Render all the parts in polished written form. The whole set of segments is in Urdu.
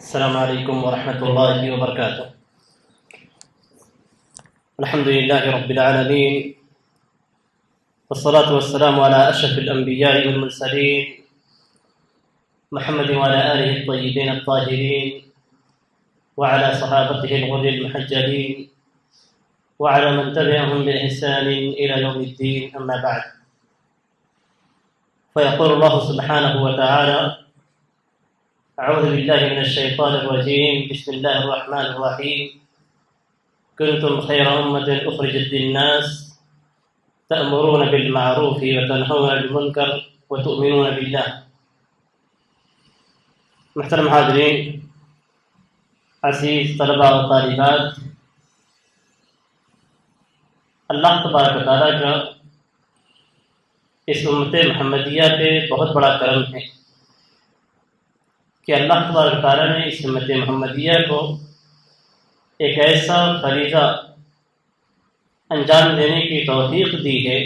السلام علیکم ورحمۃ اللہ وبرکاتہ۔ الحمد للہ رب العالمین والصلاة والسلام على اشرف الانبیاء والمرسلین محمد وعلى آلہ الطیبین الطاہرین وعلى صحابته الغر المحجلین وعلى من تبعهم بإحسان إلى يوم الدين، أما بعد، فيقول الله سبحانه وتعالى: أعوذ بالله من الشيطان الرجيم، بسم الله الرحمن الرحيم، كنتم خير أمة أخرجت للناس تأمرون بالمعروف وتنهون عن المنكر وتؤمنون بالله۔ محترم حاضرین، عزیز طلباء و طالبات، اللہ تبارک و تعالیٰ کا اس امت محمدیہ پہ بہت بڑا کرم ہے کہ اللہ تبارک و تعالیٰ نے اس امت محمدیہ کو ایک ایسا فریضہ انجام دینے کی توفیق دی ہے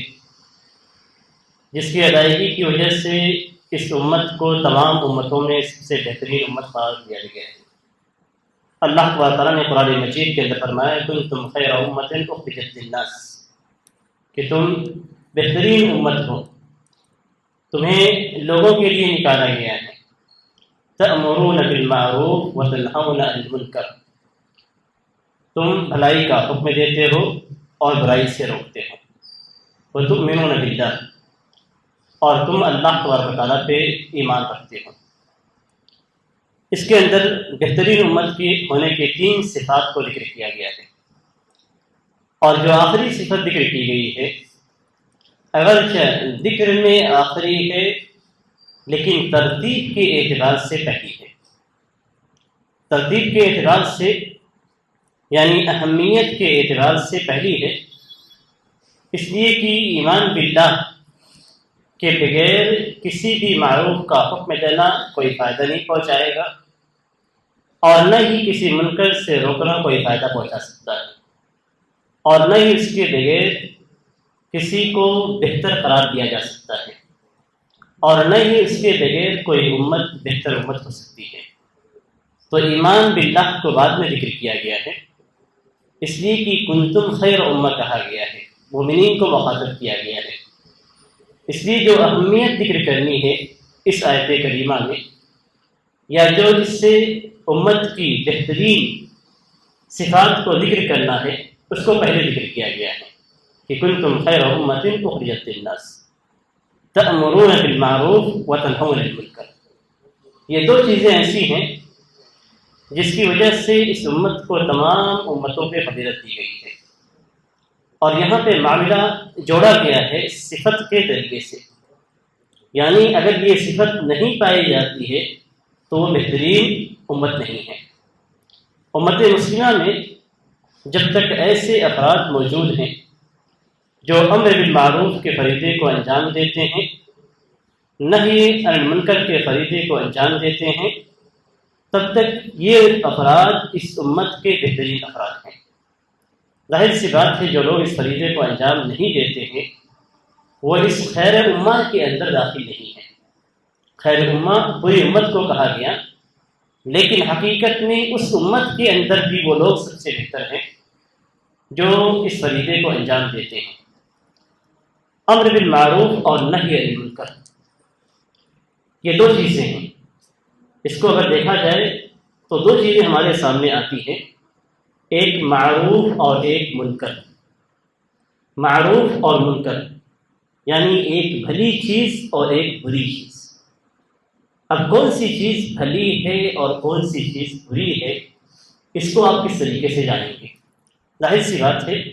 جس کی ادائیگی کی وجہ سے اس امت کو تمام امتوں میں سب سے بہترین امت قرار دیا گیا ہے۔ اللہ تبارک و تعالیٰ نے قرآن مجید کے اندر فرمایا: کنتم خیر امۃ اخرجت للناس، کہ تم بہترین امت ہو، تمہیں لوگوں کے لیے نکالا گیا ہے۔ تأمرون بالمعروف وتنہون عن المنکر، تم بھلائی کا حکم دیتے ہو اور برائی سے روکتے ہو۔ وتؤمنون باللہ، اور تم اللہ تبارک و تعالیٰ پہ ایمان رکھتے ہو۔ اس کے اندر بہترین امت کی ہونے کے 3 صفات کو ذکر کیا گیا ہے، اور جو آخری صفت ذکر کی گئی ہے اگرچہ ذکر میں آخری ہے لیکن ترتیب کے اعتبار سے پہلی ہے۔ ترتیب کے اعتبار سے یعنی اہمیت کے اعتبار سے پہلی ہے، اس لیے کہ ایمان باللہ کے بغیر کسی بھی معروف کا حکم دینا کوئی فائدہ نہیں پہنچائے گا، اور نہ ہی کسی منکر سے روکنا کوئی فائدہ پہنچا سکتا ہے، اور نہ ہی اس کے بغیر کسی کو بہتر قرار دیا جا سکتا ہے، اور نہ ہی اس کے بغیر کوئی امت بہتر امت ہو سکتی ہے۔ تو ایمان باللہ کو بعد میں ذکر کیا گیا ہے، اس لیے کہ کنتم خیر امہ کہا گیا ہے، مومنین کو مخاطب کیا گیا ہے۔ اس لیے جو اہمیت ذکر کرنی ہے اس آیت کریمہ میں، یا جو اس سے امت کی بہترین صفات کو ذکر کرنا ہے، اس کو پہلے ذکر کیا گیا ہے کہ کنتم خیر امۃ اخرجت للناس تأمرون بالمعروف وتنہون عن المنکر۔ یہ 2 چیزیں ایسی ہیں جس کی وجہ سے اس امت کو تمام امتوں پہ فضیلت دی گئی ہے، اور یہاں پہ معاملہ جوڑا گیا ہے صفت کے ذریعے سے، یعنی اگر یہ صفت نہیں پائی جاتی ہے تو وہ بہترین امت نہیں ہے۔ امت مسلمہ میں جب تک ایسے افراد موجود ہیں جو امر بالمعروف کے فریضے کو انجام دیتے ہیں، نہی عن المنکر کے فریضے کو انجام دیتے ہیں، تب تک یہ افراد اس امت کے بہترین افراد ہیں۔ ظاہر سی بات ہے جو لوگ اس فریضے کو انجام نہیں دیتے ہیں وہ اس خیر امہ کے اندر داخل نہیں ہیں۔ خیر امہ پوری امت کو کہا گیا، لیکن حقیقت میں اس امت کے اندر بھی وہ لوگ سب سے بہتر ہیں جو اس فریضے کو انجام دیتے ہیں۔ امر بالمعروف اور نہی عن المنکر، یہ 2 چیزیں ہیں۔ اس کو اگر دیکھا جائے تو 2 چیزیں ہمارے سامنے آتی ہیں، ایک معروف اور ایک منکر۔ معروف اور منکر یعنی ایک بھلی چیز اور ایک بری چیز۔ اب کون سی چیز بھلی ہے اور کون سی چیز بری ہے، اس کو آپ کس طریقے سے جانیں گے؟ ظاہر سی بات ہے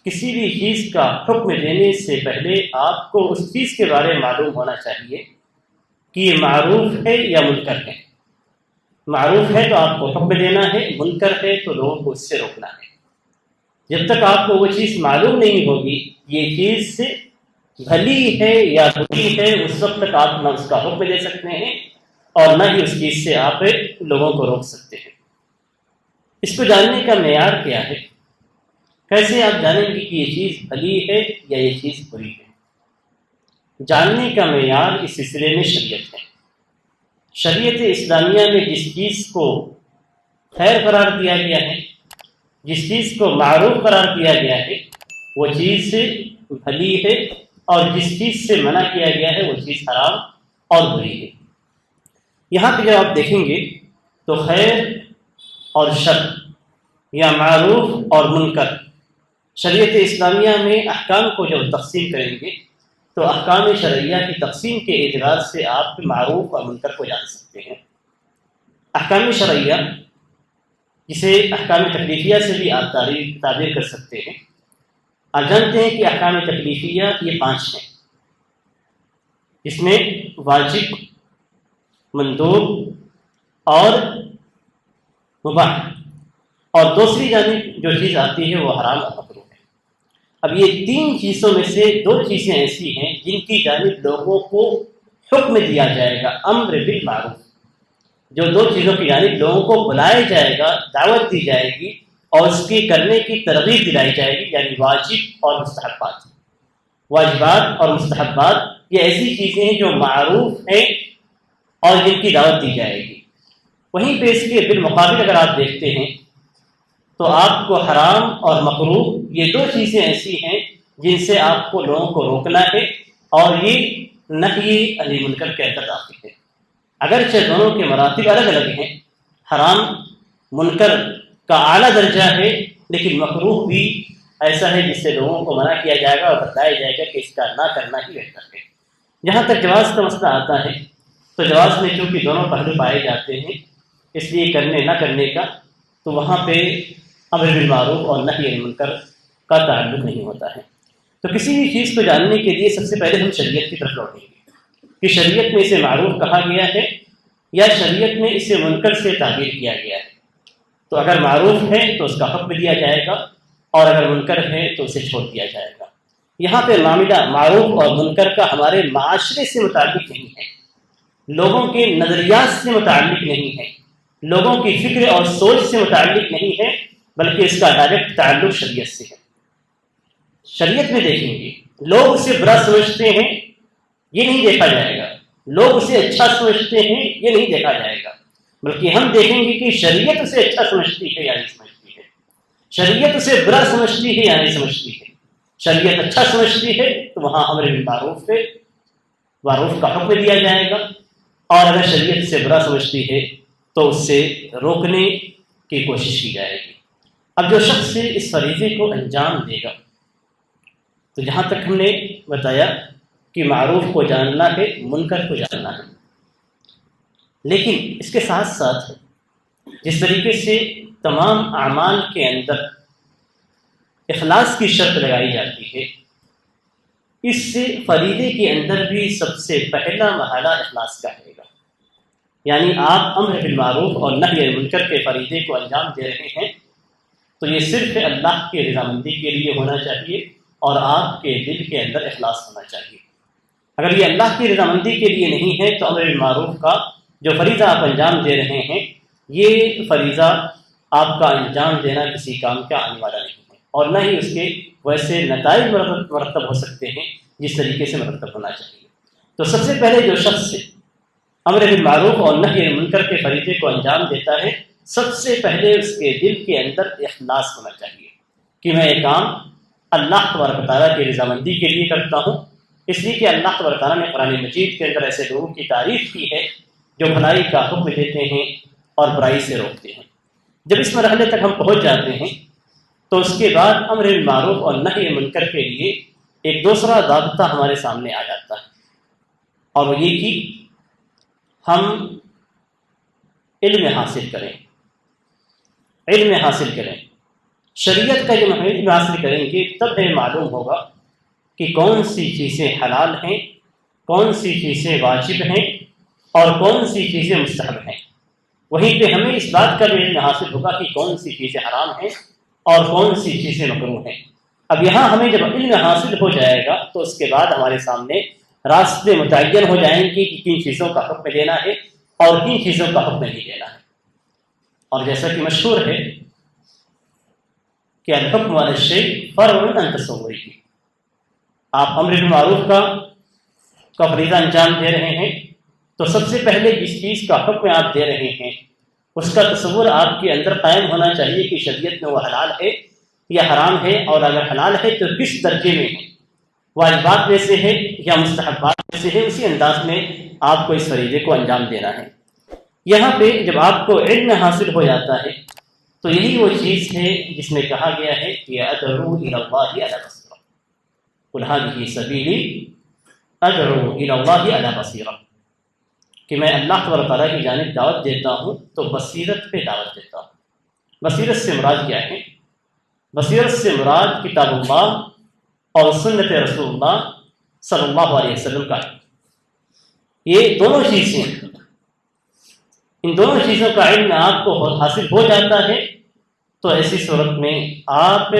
کسی بھی چیز کا حکم دینے سے پہلے آپ کو اس چیز کے بارے میں معلوم ہونا چاہیے کہ یہ معروف ہے یا منکر ہے۔ معروف ہے تو آپ کو حکم دینا ہے، منکر ہے تو لوگوں کو اس سے روکنا ہے۔ جب تک آپ کو وہ چیز معلوم نہیں ہوگی یہ چیز سے بھلی ہے یا بری ہے، اس وقت تک آپ نہ اس کا حکم دے سکتے ہیں اور نہ ہی اس چیز سے آپ لوگوں کو روک سکتے ہیں۔ اس کو جاننے کا معیار کیا ہے؟ کیسے آپ جانیں گے کہ یہ چیز بھلی ہے یا یہ چیز بری ہے؟ جاننے کا معیار اس سلسلے میں شریعت ہے۔ شریعت اسلامیہ میں جس چیز کو خیر قرار دیا گیا ہے، جس چیز کو معروف قرار دیا گیا ہے، وہ چیز بھلی ہے، اور جس چیز سے منع کیا گیا ہے وہ چیز حرام اور بری ہے۔ یہاں پہ جب آپ دیکھیں گے تو خیر اور شر یا معروف اور منکر، شریعت اسلامیہ میں احکام کو جب تقسیم کریں گے تو احکام شرعیہ کی تقسیم کے اعتبار سے آپ معروف اور منکر کو جان سکتے ہیں۔ احکام شرعیہ، جسے احکام تکلیفیہ سے بھی آپ تعبیر کر سکتے ہیں، آپ جانتے ہیں کہ احکام تکلیفیہ یہ 5 ہیں، جس میں واجب، مندوب اور مباح، اور دوسری جانب جو چیز آتی ہے وہ حرام اور مکروہ ہے۔ اب یہ 3 چیزوں میں سے 2 چیزیں ایسی ہیں جن کی جانب لوگوں کو حکم دیا جائے گا، امر بالمعروف، جو 2 چیزوں کی جانب لوگوں کو بلایا جائے گا، دعوت دی جائے گی اور اس کی کرنے کی ترغیب دلائی جائے گی، یعنی واجب اور مستحبات۔ واجبات اور مستحبات یہ ایسی چیزیں ہیں جو معروف ہیں اور جن کی دعوت دی جائے گی۔ وہیں پہ اس کے بالمقابل اگر آپ دیکھتے ہیں تو آپ کو حرام اور مکروہ یہ 2 چیزیں ایسی ہیں جن سے آپ کو لوگوں کو روکنا ہے، اور یہ نہی عن المنکر کے اندر داخل ہے۔ اگرچہ دونوں کے مراتب الگ الگ ہیں، حرام منکر کا اعلیٰ درجہ ہے، لیکن مکروہ بھی ایسا ہے جس سے لوگوں کو منع کیا جائے گا اور بتایا جائے گا کہ اس کا نہ کرنا ہی بہتر ہے۔ جہاں تک جواز کا مسئلہ آتا ہے تو جواز میں چونکہ دونوں پہلو پائے جاتے ہیں، اس لیے کرنے نہ کرنے کا، تو وہاں پہ امر بالمعروف اور نہی عن المنکر کا تعلق نہیں ہوتا ہے۔ تو کسی بھی چیز کو جاننے کے لیے سب سے پہلے ہم شریعت کی طرف لوٹیں گے کہ شریعت میں اسے معروف کہا گیا ہے یا شریعت میں اسے منکر سے تعبیر کیا گیا ہے۔ تو اگر معروف ہے تو اس کا حکم دیا جائے گا، اور اگر منکر ہے تو اسے چھوڑ دیا جائے گا۔ یہاں پہ معاملہ معروف اور منکر کا ہمارے معاشرے سے متعلق نہیں ہے، لوگوں کے نظریات سے متعلق نہیں ہے، لوگوں کی فکر اور سوچ سے متعلق نہیں ہے، بلکہ اس کا ڈائریکٹ تعلق شریعت سے ہے۔ شریعت میں دیکھیں گے لوگ اسے برا سمجھتے ہیں، یہ نہیں دیکھا جائے گا، لوگ اسے اچھا سمجھتے ہیں، یہ نہیں دیکھا جائے گا، بلکہ ہم دیکھیں گے کہ شریعت اسے اچھا سمجھتی ہے یا نہیں سمجھتی ہے، شریعت اسے برا سمجھتی ہے یا نہیں سمجھتی ہے۔ شریعت اچھا سمجھتی ہے تو وہاں امر بالمعروف ہے، معروف کا حکم دیا جائے گا، اور اگر شریعت سے برا سمجھتی ہے تو اس سے روکنے کی کوشش کی جائے گی۔ اب جو شخص اس فریضے کو انجام دے گا، تو جہاں تک ہم نے بتایا کہ معروف کو جاننا ہے، منکر کو جاننا ہے، لیکن اس کے ساتھ ساتھ جس طریقے سے تمام اعمال کے اندر اخلاص کی شرط لگائی جاتی ہے، اس سے فریضے کے اندر بھی سب سے پہلا مرحلہ اخلاص کا رہے گا۔ یعنی آپ امر بالمعروف اور نہی عن المنکر کے فریضے کو انجام دے رہے ہیں تو یہ صرف اللہ کی رضامندی کے لیے ہونا چاہیے، اور آپ کے دل کے اندر اخلاص ہونا چاہیے۔ اگر یہ اللہ کی رضامندی کے لیے نہیں ہے تو امر بالمعروف کا جو فریضہ آپ انجام دے رہے ہیں، یہ فریضہ آپ کا انجام دینا کسی کام کا آنے والا نہیں ہے، اور نہ ہی اس کے ویسے نتائج مرتب ہو سکتے ہیں جس طریقے سے مرتب ہونا چاہیے۔ تو سب سے پہلے جو شخص امر بالمعروف اور نہی عن المنکر کے فریضے کو انجام دیتا ہے، سب سے پہلے اس کے دل کے اندر اخلاص ہونا چاہیے کہ میں یہ کام اللہ تبارک و تعالیٰ کی رضامندی کے لیے کرتا ہوں، اس لیے کہ اللہ تبارک و تعالیٰ نے قرآن مجید کے اندر ایسے لوگوں کی تعریف کی ہے جو بھلائی کا حکم دیتے ہیں اور برائی سے روکتے ہیں۔ جب اس مرحلے تک ہم پہنچ جاتے ہیں تو اس کے بعد امر بالمعروف اور نہی عن المنکر کے لیے ایک دوسرا ضابطہ ہمارے سامنے آ جاتا ہے، اور وہ یہ کہ ہم علم حاصل کریں، علم حاصل کریں۔ شریعت کا جب ہم علم حاصل کریں گے تب ہمیں معلوم ہوگا کہ کون سی چیزیں حلال ہیں، کون سی چیزیں واجب ہیں، اور کون سی چیزیں مستحب ہیں۔ وہیں پہ ہمیں اس بات کا بھی علم حاصل ہوگا کہ کون سی چیزیں حرام ہیں اور کون سی چیزیں مکروہ ہیں۔ اب یہاں ہمیں جب علم حاصل ہو جائے گا تو اس کے بعد ہمارے سامنے راستے متعین ہو جائیں گے کہ کن چیزوں کا حکم دینا ہے اور کن چیزوں کا حکم نہیں دینا ہے۔ اور جیسا کہ مشہور ہے کہ الحکم علی الشیء فرع عن تصوره، آپ امر بالمعروف کا فریضہ انجام دے رہے ہیں تو سب سے پہلے جس چیز کا حکم آپ دے رہے ہیں اس کا تصور آپ کے اندر قائم ہونا چاہیے کہ شریعت میں وہ حلال ہے یا حرام ہے، اور اگر حلال ہے تو کس درجے میں ہے، واجبات میں سے ہے یا مستحبات میں سے ہے، اسی انداز میں آپ کو اس فریضے کو انجام دینا ہے۔ یہاں پہ جب آپ کو علم حاصل ہو جاتا ہے تو یہی وہ چیز ہے جس میں کہا گیا ہے کہ ادعو الی اللہ علی بصیرہ، قل ھذہ سبیلی ادعو الی اللہ علی بصیرہ، کہ میں اللہ تبارک تعالیٰ کی جانب دعوت دیتا ہوں تو بصیرت پہ دعوت دیتا ہوں۔ بصیرت سے مراد کیا ہے؟ بصیرت سے مراد کتاب اللہ اور سنت رسول اللہ صلی اللہ علیہ وسلم کا ہے۔ یہ دونوں چیزیں، ان دونوں چیزوں کا علم آپ کو حاصل ہو جاتا ہے تو ایسی صورت میں آپ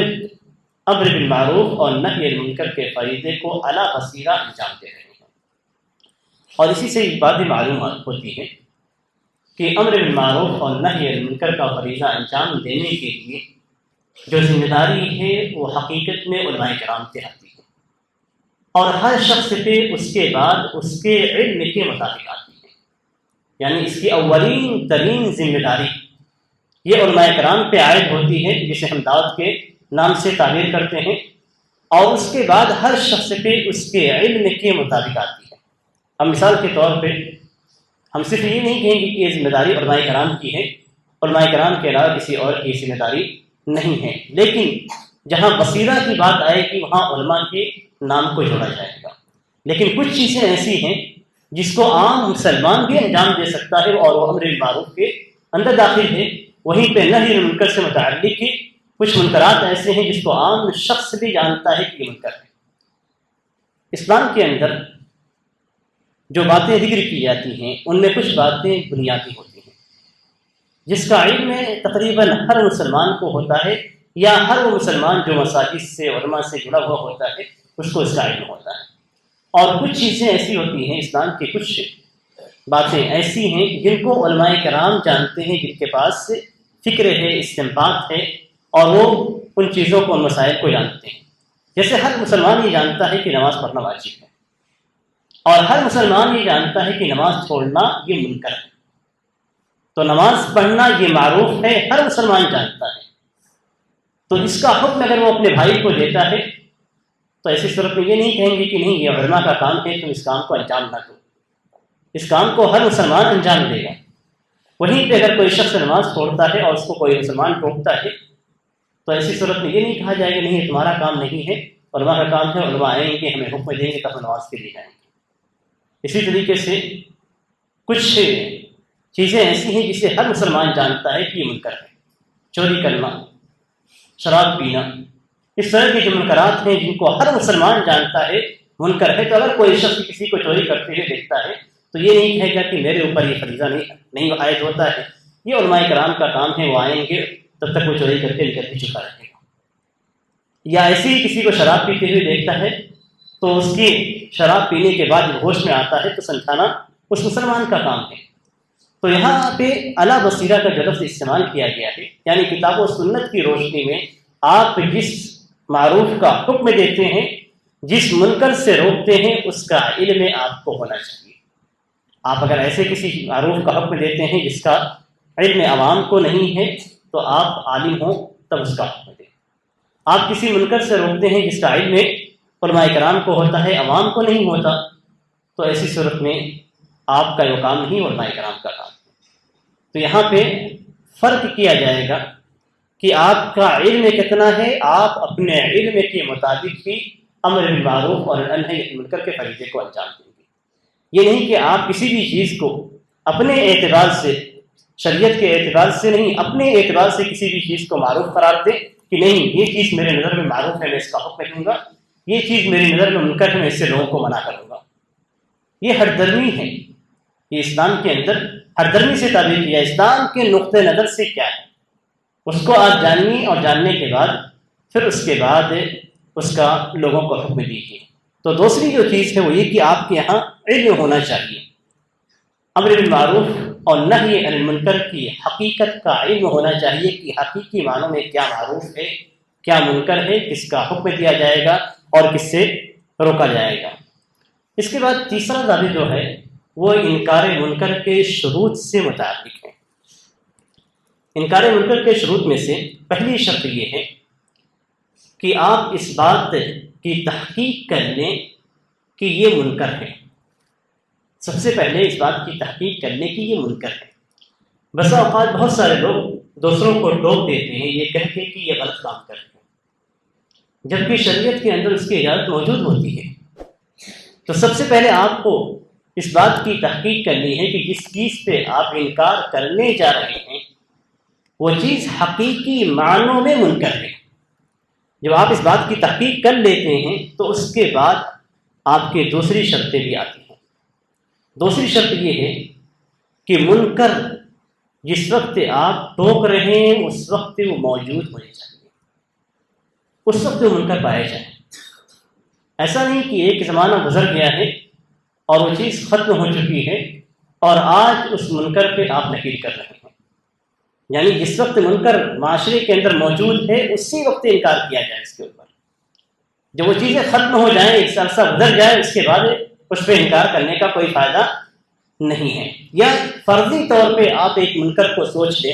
امر بالمعروف اور نہی عن المنکر کے فریضے کو اعلیٰ بصیرہ انجام دے رہے ہیں۔ اور اسی سے ایک بات بھی معلوم ہوتی ہے کہ امر بالمعروف اور نہی عن المنکر کا فریضہ انجام دینے کے لیے جو ذمہ داری ہے وہ حقیقت میں علماء کرام پہ آتی ہے، اور ہر شخص پہ اس کے بعد اس کے علم کے مطابق آتی ہے، یعنی اس کی اولین ترین ذمہ داری یہ علماء کرام پہ عائد ہوتی ہے، جسے ہم دعوت کے نام سے تعبیر کرتے ہیں، اور اس کے بعد ہر شخص پہ اس کے علم کے مطابق آتی ہے۔ ہم مثال کے طور پہ ہم صرف یہ نہیں کہیں گے کہ یہ ذمہ داری علماء کرام کی ہے، علماء کرام کے علاوہ کسی اور کی ذمہ داری نہیں ہے، لیکن جہاں بصیرہ کی بات آئے گی وہاں علماء کے نام کو جوڑا جائے گا۔ لیکن کچھ چیزیں ایسی ہیں جس کو عام مسلمان بھی انجام دے سکتا ہے اور وہ امر بالمعروف کے اندر داخل ہے، وہیں پہ نہی عن المنکر سے متعلق کچھ منکرات ایسے ہیں جس کو عام شخص بھی جانتا ہے کہ یہ منکر ہے۔ اسلام کے اندر جو باتیں ذکر کی جاتی ہیں ان میں کچھ باتیں بنیادی ہوتی ہیں جس کا علم تقریباً ہر مسلمان کو ہوتا ہے، یا ہر وہ مسلمان جو مساجد سے علماء سے جڑا ہوا ہوتا ہے اس کو اس کا علم ہوتا ہے۔ اور کچھ چیزیں ایسی ہوتی ہیں، اسلام کی کچھ باتیں ایسی ہیں جن کو علماء کرام جانتے ہیں، جن کے پاس فکر ہے، استنباط ہے، اور وہ ان چیزوں کو، ان مسائل کو جانتے ہیں۔ جیسے ہر مسلمان یہ جانتا ہے کہ نماز پڑھنا واجب ہے، اور ہر مسلمان یہ جانتا ہے کہ نماز چھوڑنا یہ منکر ہے۔ تو نماز پڑھنا یہ معروف ہے، ہر مسلمان جانتا ہے۔ تو اس کا حکم اگر وہ اپنے بھائی کو دیتا ہے تو ایسی صورت میں یہ نہیں کہیں گے کہ نہیں یہ علماء کا کام ہے، تم اس کام کو انجام نہ دو، اس کام کو ہر مسلمان انجام دے گا۔ وہیں پہ اگر کوئی شخص نماز چھوڑتا ہے اور اس کو کوئی مسلمان ٹوکتا ہے تو ایسی صورت میں یہ نہیں کہا جائے گا نہیں تمہارا کام نہیں ہے، علماء کا کام ہے، علماء آئیں گے ہمیں حکم دیں گے تب ہم نماز کے لیے جائیں گے۔ اسی طریقے سے کچھ چیزیں ایسی ہیں جسے ہر مسلمان جانتا ہے کہ یہ منکر ہے، چوری کرنا، شراب پینا، اس طرح کے جو منکرات ہیں جن کو ہر مسلمان جانتا ہے منکر ہے۔ تو اگر کوئی شخص کسی کو چوری کرتے ہوئے دیکھتا ہے تو یہ نہیں کہے گا کہ میرے اوپر یہ فریضہ نہیں عائد ہوتا ہے، یہ علماء کرام کا کام ہے، وہ آئیں گے تب تک وہ چوری کر کے نکل بھی چکا رہے گا۔ یا ایسے ہی کسی کو شراب پیتے ہوئے دیکھتا ہے تو اس کی شراب پینے کے بعد جب ہوش میں آتا ہے تو سمجھانا اس مسلمان کا کام ہے۔ تو یہاں پہ اعلیٰ بصیرہ کا جو لفظ استعمال کیا گیا ہے، یعنی کتاب و سنت کی روشنی میں آپ جس معروف کا حکم دیتے ہیں، جس منکر سے روکتے ہیں، اس کا علم آپ کو ہونا چاہیے۔ آپ اگر ایسے کسی معروف کا حکم دیتے ہیں جس کا علم عوام کو نہیں ہے تو آپ عالم ہوں تب اس کا حکم دیں۔ آپ کسی منکر سے روکتے ہیں جس کا علم علماء کرام کو ہوتا ہے، عوام کو نہیں ہوتا، تو ایسی صورت میں آپ کا وہ کام نہیں، علماء کرام کا کام۔ تو یہاں پہ فرق کیا جائے گا کہ آپ کا علم کتنا ہے، آپ اپنے علم کے مطابق ہی امر بالمعروف اور نہی عن المنکر کے فریضے کو انجام دیں گے۔ یہ نہیں کہ آپ کسی بھی چیز کو اپنے اعتبار سے، شریعت کے اعتبار سے نہیں، اپنے اعتبار سے کسی بھی چیز کو معروف قرار دیں کہ نہیں یہ چیز میرے نظر میں معروف ہے میں اس کا حکم دوں گا، یہ چیز میری نظر میں منکر ہے میں اس سے لوگوں کو منع کروں گا۔ یہ ہر درمی ہے، یہ اسلام کے اندر ہر درمی سے تعبیر کیا۔ اسلام کے نقطۂ نظر سے کیا ہے اس کو آپ جانیے، اور جاننے کے بعد پھر اس کے بعد اس کا لوگوں کو حکم دیجیے۔ تو دوسری جو چیز ہے وہ یہ کہ آپ کے یہاں علم ہونا چاہیے، امر بالمعروف اور نہی عن المنکر کی حقیقت کا علم ہونا چاہیے کہ حقیقی معنوں میں کیا معروف ہے، کیا منکر ہے، کس کا حکم دیا جائے گا اور کس سے روکا جائے گا۔ اس کے بعد تیسرا ضابط جو ہے وہ انکار منکر کے شروط سے متعلق ہیں۔ انکار منکر کے شروط میں سے پہلی شرط یہ ہے کہ آپ اس بات کی تحقیق کر لیں کہ یہ منکر ہے۔ سب سے پہلے اس بات کی تحقیق کر لیں کہ یہ منکر ہے۔ بسا اوقات بہت سارے لوگ دوسروں کو ٹوک دیتے ہیں یہ کہہ کے کہ یہ غلط کام کر رہے ہیں، جبکہ شریعت کے اندر اس کی اجازت موجود ہوتی ہے۔ تو سب سے پہلے آپ کو اس بات کی تحقیق کرنی ہے کہ جس چیز پہ آپ انکار کرنے جا رہے ہیں وہ چیز حقیقی معنوں میں منکر ہے۔ جب آپ اس بات کی تحقیق کر لیتے ہیں تو اس کے بعد آپ کے دوسری شرطیں بھی آتی ہیں۔ دوسری شرط یہ ہے کہ منکر جس وقت آپ ٹوک رہے ہیں اس وقت وہ موجود ہونے چاہیے، اس وقت وہ منکر پائے جائیں۔ ایسا نہیں کہ ایک زمانہ گزر گیا ہے اور وہ چیز ختم ہو چکی ہے اور آج اس منکر پہ آپ نکیر کر رہے ہیں۔ یعنی جس وقت منکر معاشرے کے اندر موجود ہے اسی وقت انکار کیا جائے اس کے اوپر۔ جب وہ چیزیں ختم ہو جائیں، ایک عرصہ گزر جائے، اس کے بعد اس پہ انکار کرنے کا کوئی فائدہ نہیں ہے۔ یا فرضی طور پہ آپ ایک منکر کو سوچ لیں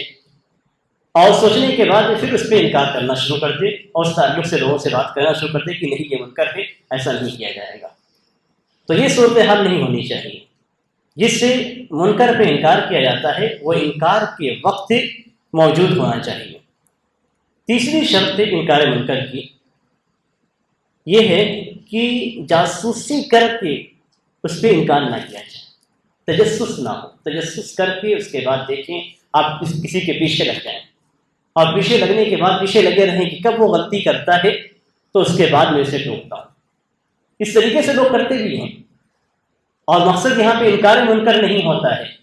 اور سوچنے کے بعد پھر اس پہ انکار کرنا شروع کر دیں اور اس تعلق سے لوگوں سے بات کرنا شروع کر دیں کہ نہیں یہ منکر ہے، ایسا نہیں کیا جائے گا۔ تو یہ صورتحال نہیں ہونی چاہیے۔ جس سے منکر پہ انکار کیا جاتا ہے وہ انکار کے وقت موجود ہونا چاہیے۔ تیسری شرط انکار منکر کی یہ ہے کہ جاسوسی کر کے اس پہ انکار نہ کیا جائے، تجسس نہ ہو۔ تجسس کر کے اس کے بعد دیکھیں، آپ کسی کے پیچھے لگ جائیں اور پیچھے لگنے کے بعد پیچھے لگے رہیں کہ کب وہ غلطی کرتا ہے تو اس کے بعد میں اسے ٹوکتا ہوں۔ اس طریقے سے لوگ کرتے بھی ہیں، اور مقصد یہاں پہ انکار منکر نہیں ہوتا ہے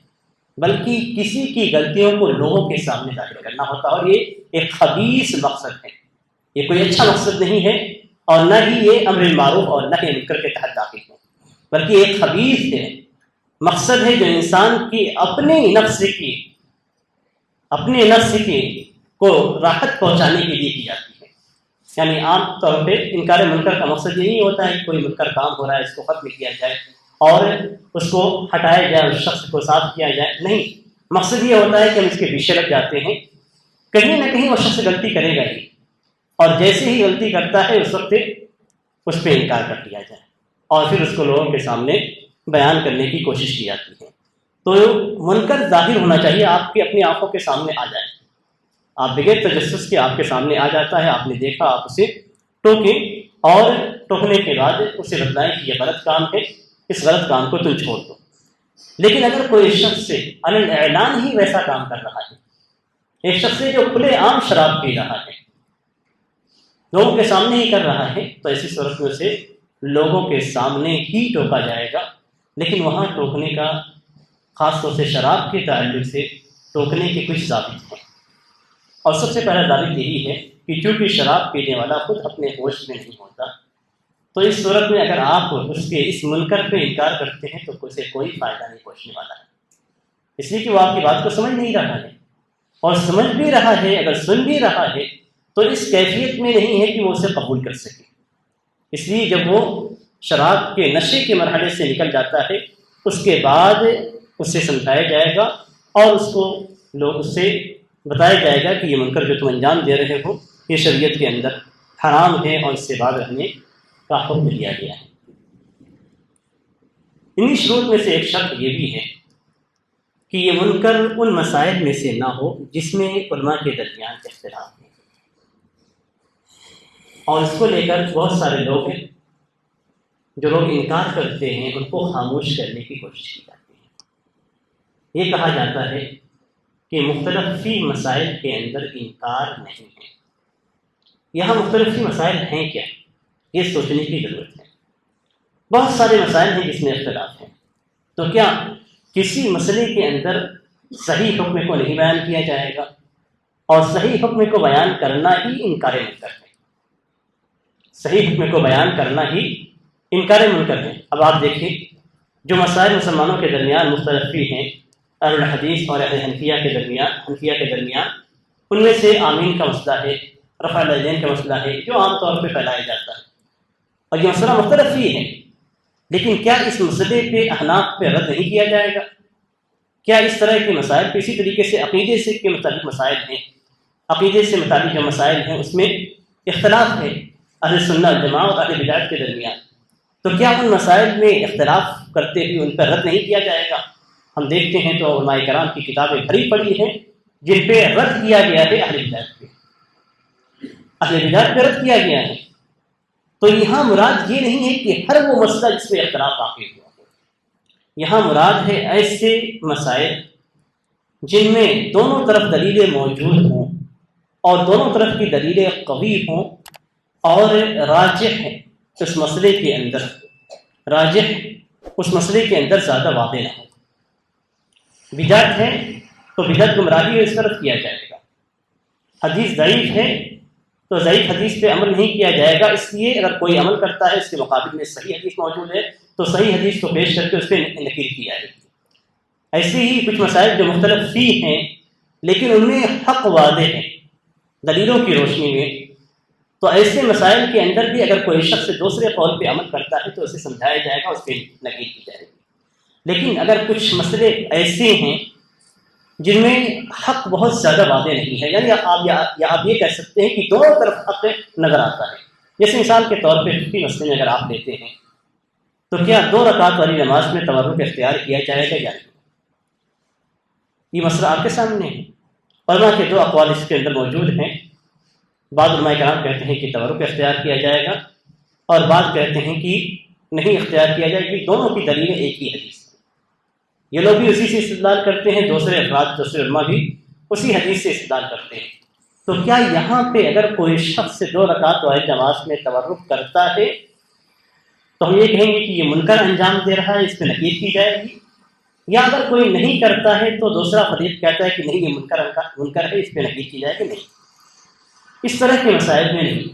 بلکہ کسی کی غلطیوں کو لوگوں کے سامنے ظاہر کرنا ہوتا ہے، اور یہ ایک خبیث مقصد ہے، یہ کوئی اچھا مقصد نہیں ہے، اور نہ ہی یہ امر معروف اور نہی منکر کے تحت داخل ہے، بلکہ ایک خبیث ہے، مقصد ہے جو انسان کی اپنے نفس کی کو راحت پہنچانے کے لیے کی جاتی ہے۔ یعنی عام طور پہ انکار منکر کا مقصد یہ نہیں ہوتا ہے کہ کوئی منکر کام ہو رہا ہے اس کو ختم کیا جائے اور اس کو ہٹایا جائے، اس شخص کو صاف کیا جائے، نہیں، مقصد یہ ہوتا ہے کہ ہم اس کے پیچھے لگ جاتے ہیں، کہیں نہ کہیں وہ شخص غلطی کرے گا ہی، اور جیسے ہی غلطی کرتا ہے اس وقت اس پہ انکار کر دیا جائے اور پھر اس کو لوگوں کے سامنے بیان کرنے کی کوشش کی جاتی ہے۔ تو منکر ظاہر ہونا چاہیے، آپ کی اپنی آنکھوں کے سامنے آ جائے، آپ بغیر تجسس کے آپ کے سامنے آ جاتا ہے، آپ نے دیکھا، آپ اسے ٹوکیں اور ٹوکنے کے بعد اسے بتلائیں کہ یہ غلط کام ہے، اس غلط کام کو تم چھوڑ دو۔ لیکن اگر کوئی شخص سے علی اعلان ہی ویسا کام کر رہا ہے، ایک شخص سے جو کھلے عام شراب پی رہا ہے، لوگوں کے سامنے ہی کر رہا ہے، تو ایسی صورت میں اسے لوگوں کے سامنے ہی ٹوکا جائے گا، لیکن وہاں ٹوکنے کا خاص طور سے شراب کے تعلق سے ٹوکنے کے کچھ ضابط ہیں، اور سب سے پہلا ضابط یہی ہے کہ چونکہ شراب پینے والا خود اپنے ہوش میں نہیں ہوتا، تو اس صورت میں اگر آپ اس کے اس منکر پہ انکار کرتے ہیں تو اسے کوئی فائدہ نہیں پہنچنے والا ہے، اس لیے کہ وہ آپ کی بات کو سمجھ نہیں رہا ہے، اور سمجھ بھی رہا ہے، اگر سن بھی رہا ہے تو اس کیفیت میں نہیں ہے کہ وہ اسے قبول کر سکے۔ اس لیے جب وہ شراب کے نشے کے مرحلے سے نکل جاتا ہے اس کے بعد اسے سمجھایا جائے گا اور اس سے بتایا جائے گا کہ یہ منکر جو تم انجام دے رہے ہو یہ شریعت کے اندر حرام ہے اور اس سے بعد رہنے کا حکم دیا گیا ہے۔ انہی شروط میں سے ایک شرط یہ بھی ہے کہ یہ منکر ان مسائل میں سے نہ ہو جس میں علماء کے درمیان اختلاف ہے، اور اس کو لے کر بہت سارے لوگ ہیں جو لوگ انکار کرتے ہیں ان کو خاموش کرنے کی کوشش کی جاتی ہے۔ یہ کہا جاتا ہے کہ مختلف فی مسائل کے اندر انکار نہیں ہے۔ یہاں مختلف فی مسائل ہیں کیا، یہ سوچنے کی ضرورت ہے۔ بہت سارے مسائل ہیں جس میں اختلاف ہے، تو کیا کسی مسئلے کے اندر صحیح حکم کو نہیں بیان کیا جائے گا، اور صحیح حکم کو بیان کرنا ہی انکار منکر ہے، صحیح حکم کو بیان کرنا ہی انکار منکر ہے۔ اب آپ دیکھیں جو مسائل مسلمانوں کے درمیان مختلف فی ہیں، اہل الحدیث اور اہل حنفیہ کے درمیان ان میں سے آمین کا مسئلہ ہے، رفع الیدین کا مسئلہ ہے جو عام طور پہ پھیلایا جاتا ہے، اور یہ مسئلہ مختلف ہی ہے، لیکن کیا اس مسئلے پہ احناف پہ رد نہیں کیا جائے گا؟ کیا اس طرح کے مسائل پہ اسی طریقے سے عقیدے سے کے متعلق مسائل ہیں، عقیدے سے متعلق جو مسائل ہیں اس میں اختلاف ہے اہل سنت والجماعت اور اہل بدعت کے درمیان، تو کیا ان مسائل میں اختلاف کرتے ہوئے ان پر رد نہیں کیا جائے گا؟ ہم دیکھتے ہیں تو علماء کرام کی کتابیں بھری پڑی ہیں جن پہ رد کیا گیا ہے، اہل بدعت پہ رد کیا گیا ہے۔ تو یہاں مراد یہ نہیں ہے کہ ہر وہ مسئلہ جس میں اختلاف واقع ہوا ہو، یہاں مراد ہے ایسے مسائل جن میں دونوں طرف دلیلیں موجود ہوں اور دونوں طرف کی دلیلیں قوی ہوں اور راجح اس مسئلے کے اندر زیادہ واضح نہ ہو۔ بدعت ہے تو بدعت گمراہی ہے، اس طرف کیا جائے گا۔ حدیث ضعیف ہے تو ضعیف حدیث پہ عمل نہیں کیا جائے گا، اس لیے اگر کوئی عمل کرتا ہے اس کے مقابل میں صحیح حدیث موجود ہے تو صحیح حدیث کو پیش کر کے اس پہ نکیر کی جائے گی۔ ایسے ہی کچھ مسائل جو مختلف فی ہیں لیکن ان میں حق واضح ہے دلیلوں کی روشنی میں، تو ایسے مسائل کے اندر بھی اگر کوئی شخص دوسرے قول پہ عمل کرتا ہے تو اسے سمجھایا جائے گا، اس پہ نکیر کی جائے گی۔ لیکن اگر کچھ مسئلے ایسے ہیں جن میں حق بہت زیادہ واضح نہیں ہے، یعنی آپ یہ کہہ سکتے ہیں کہ دونوں طرف حق نظر آتا ہے، جیسے مثال کے طور پہ فقہی مسئلے میں اگر آپ لیتے ہیں تو کیا 2 رکعت والی نماز میں تورک اختیار کیا جائے گا یا نہیں؟ یہ مسئلہ آپ کے سامنے ہے۔ علماء کے 2 اقوال اس کے اندر موجود ہیں، بعض علماء کرام کہتے ہیں کہ تورک اختیار کیا جائے گا اور بعض کہتے ہیں کہ نہیں اختیار کیا جائے گا، دونوں کی دلیلیں ایک ہی حدیث ہیں۔ یہ لوگ بھی اسی سے استدلال کرتے ہیں، دوسرے علماء بھی اسی حدیث سے استدلال کرتے ہیں۔ تو کیا یہاں پہ اگر کوئی شخص 2 رکعت والی نماز میں تورک کرتا ہے تو ہم یہ کہیں گے کہ یہ منکر انجام دے رہا ہے، اس پہ نکیر کی جائے گی؟ یا اگر کوئی نہیں کرتا ہے تو دوسرا فریق کہتا ہے کہ نہیں یہ منکر ہے، اس پہ نکیر کی جائے گی؟ نہیں، اس طرح کے مسائل میں نہیں۔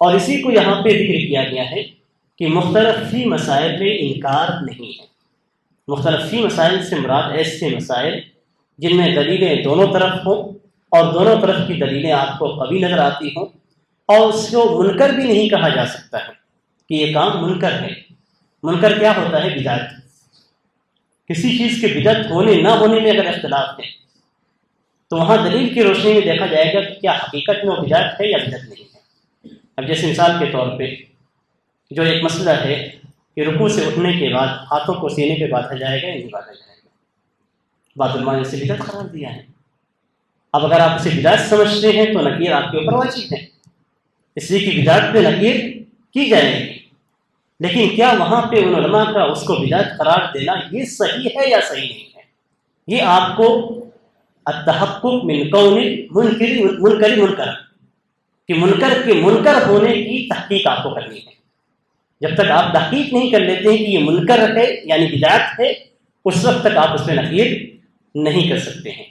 اور اسی کو یہاں پہ ذکر کیا گیا ہے کہ مختلف فی مسائل میں انکار نہیں ہے۔ مختلف فی مسائل سے مراد ایسے مسائل جن میں دلیلیں دونوں طرف ہوں اور دونوں طرف کی دلیلیں آپ کو قوی نظر آتی ہوں اور اس کو منکر بھی نہیں کہا جا سکتا ہے کہ یہ کام منکر ہے۔ منکر کیا ہوتا ہے؟ بدعت۔ کسی چیز کے بدعت ہونے نہ ہونے میں اگر اختلاف ہے تو وہاں دلیل کی روشنی میں دیکھا جائے گا کہ کیا حقیقت میں وہ بدعت ہے یا بدعت نہیں ہے۔ اب جیسے مثال کے طور پہ جو ایک مسئلہ ہے کہ رکوع سے اٹھنے کے بعد ہاتھوں کو سینے پہ باندھا جائے گا یا نہیں باندھا جائے گا، بعض علماء نے اسے بدعت قرار دیا ہے۔ اب اگر آپ اسے بدعت سمجھتے ہیں تو نکیر آپ کے اوپر واجب ہے، اس لیے کہ بدعت پہ نکیر کی جائے گی۔ لیکن کیا وہاں پہ ان علماء کا اس کو بدعت قرار دینا یہ صحیح ہے یا صحیح نہیں ہے؟ یہ آپ کو التحقق من کون منکر کہ منکر کے منکر ہونے کی تحقیق آپ کو کرنی ہے۔ جب تک آپ تحقیق نہیں کر لیتے ہیں کہ یہ منکر ہے یعنی بدعت ہے، اس وقت تک آپ اس پہ نکیر نہیں کر سکتے ہیں۔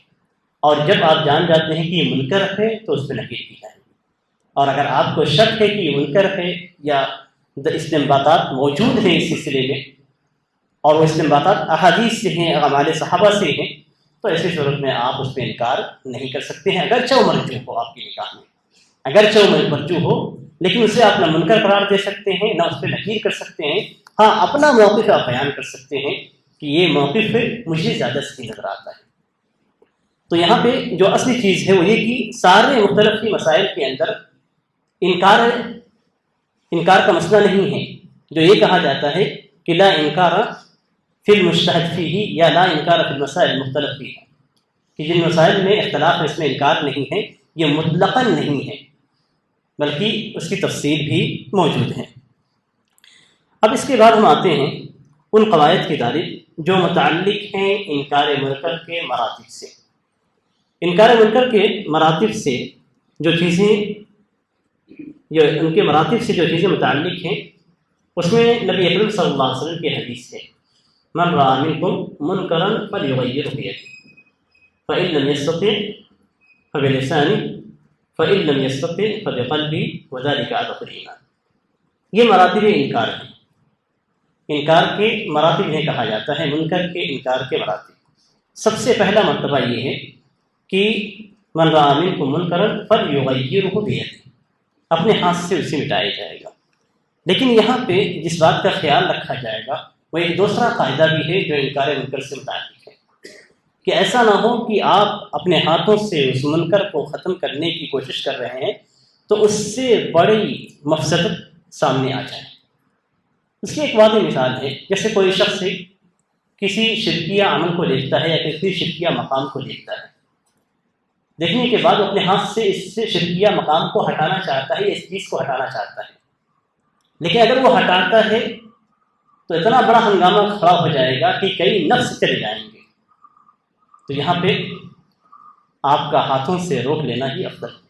اور جب آپ جان جاتے ہیں کہ یہ منکر ہے تو اس پہ نکیر کی جائے گی۔ اور اگر آپ کو شک ہے کہ یہ منکر ہے یا استنباطات موجود ہیں اس سلسلے میں اور وہ استنباطات احادیث سے ہیں، اعمال صحابہ سے ہیں، تو ایسی صورت میں آپ اس پہ انکار نہیں کر سکتے ہیں، اگرچہ وہ مرجوع ہو آپ کی نگاہ میں، اگرچہ وہ مرجوع ہو، لیکن اسے آپ نہ منکر قرار دے سکتے ہیں نہ اس پہ نکیر کر سکتے ہیں۔ ہاں، اپنا موقف آپ بیان کر سکتے ہیں کہ یہ موقف مجھے زیادہ صحیح نظر آتا ہے۔ تو یہاں پہ جو اصلی چیز ہے وہ یہ کہ سارے مختلف مسائل کے اندر انکار کا مسئلہ نہیں ہے۔ جو یہ کہا جاتا ہے کہ لا انکار فی المجتہد فیہ یا لا انکار فی المسائل المختلف فیہ، کہ جن مسائل میں اختلاف ہے اس میں انکار نہیں ہے، یہ مطلقاً نہیں ہے بلکہ اس کی تفصیل بھی موجود ہے۔ اب اس کے بعد ہم آتے ہیں ان قواعد کی جانب جو متعلق ہیں انکار منکر کے مراتب سے۔ انکار منکر کے مراتب سے جو چیزیں ان کے مراتب سے جو چیزیں متعلق ہیں اس میں نبی اکرم صلی اللہ علیہ وسلم کی حدیث ہے، من رأى منکم منکرا فلیغیرہ بیدہ فإن لم یستطع فبلسانہ فإن لم یستطع فبقلبہ وذلک اضعف الایمان۔ یہ مراتب انکار ہیں۔ انکار کے مراتب انہیں کہا جاتا ہے، منکر کے انکار کے مراتب۔ سب سے پہلا مرتبہ یہ ہے کہ من رأى منکم منکرا فلیغیرہ بیدہ، اپنے ہاتھ سے اسے مٹایا جائے گا۔ لیکن یہاں پہ جس بات کا خیال رکھا جائے گا وہ ایک دوسرا قاعدہ بھی ہے جو انکار منکر سے متعلق ہے، کہ ایسا نہ ہو کہ آپ اپنے ہاتھوں سے اس منکر کو ختم کرنے کی کوشش کر رہے ہیں تو اس سے بڑی مفسدت سامنے آ جائے۔ اس کی ایک واضح مثال ہے، جیسے کوئی شخص کسی شرکیہ عمل کو دیکھتا ہے یا کسی شرکیہ مقام کو دیکھتا ہے، دیکھنے کے بعد وہ اپنے ہاتھ سے اس سے شرکیہ مقام کو ہٹانا چاہتا ہے یا اس چیز کو ہٹانا چاہتا ہے، لیکن اگر وہ ہٹاتا ہے تو اتنا بڑا ہنگامہ کھڑا ہو جائے گا کہ کئی نفس چلے جائیں گے۔ تو یہاں پہ آپ کا ہاتھوں سے روک لینا ہی افضل ہے۔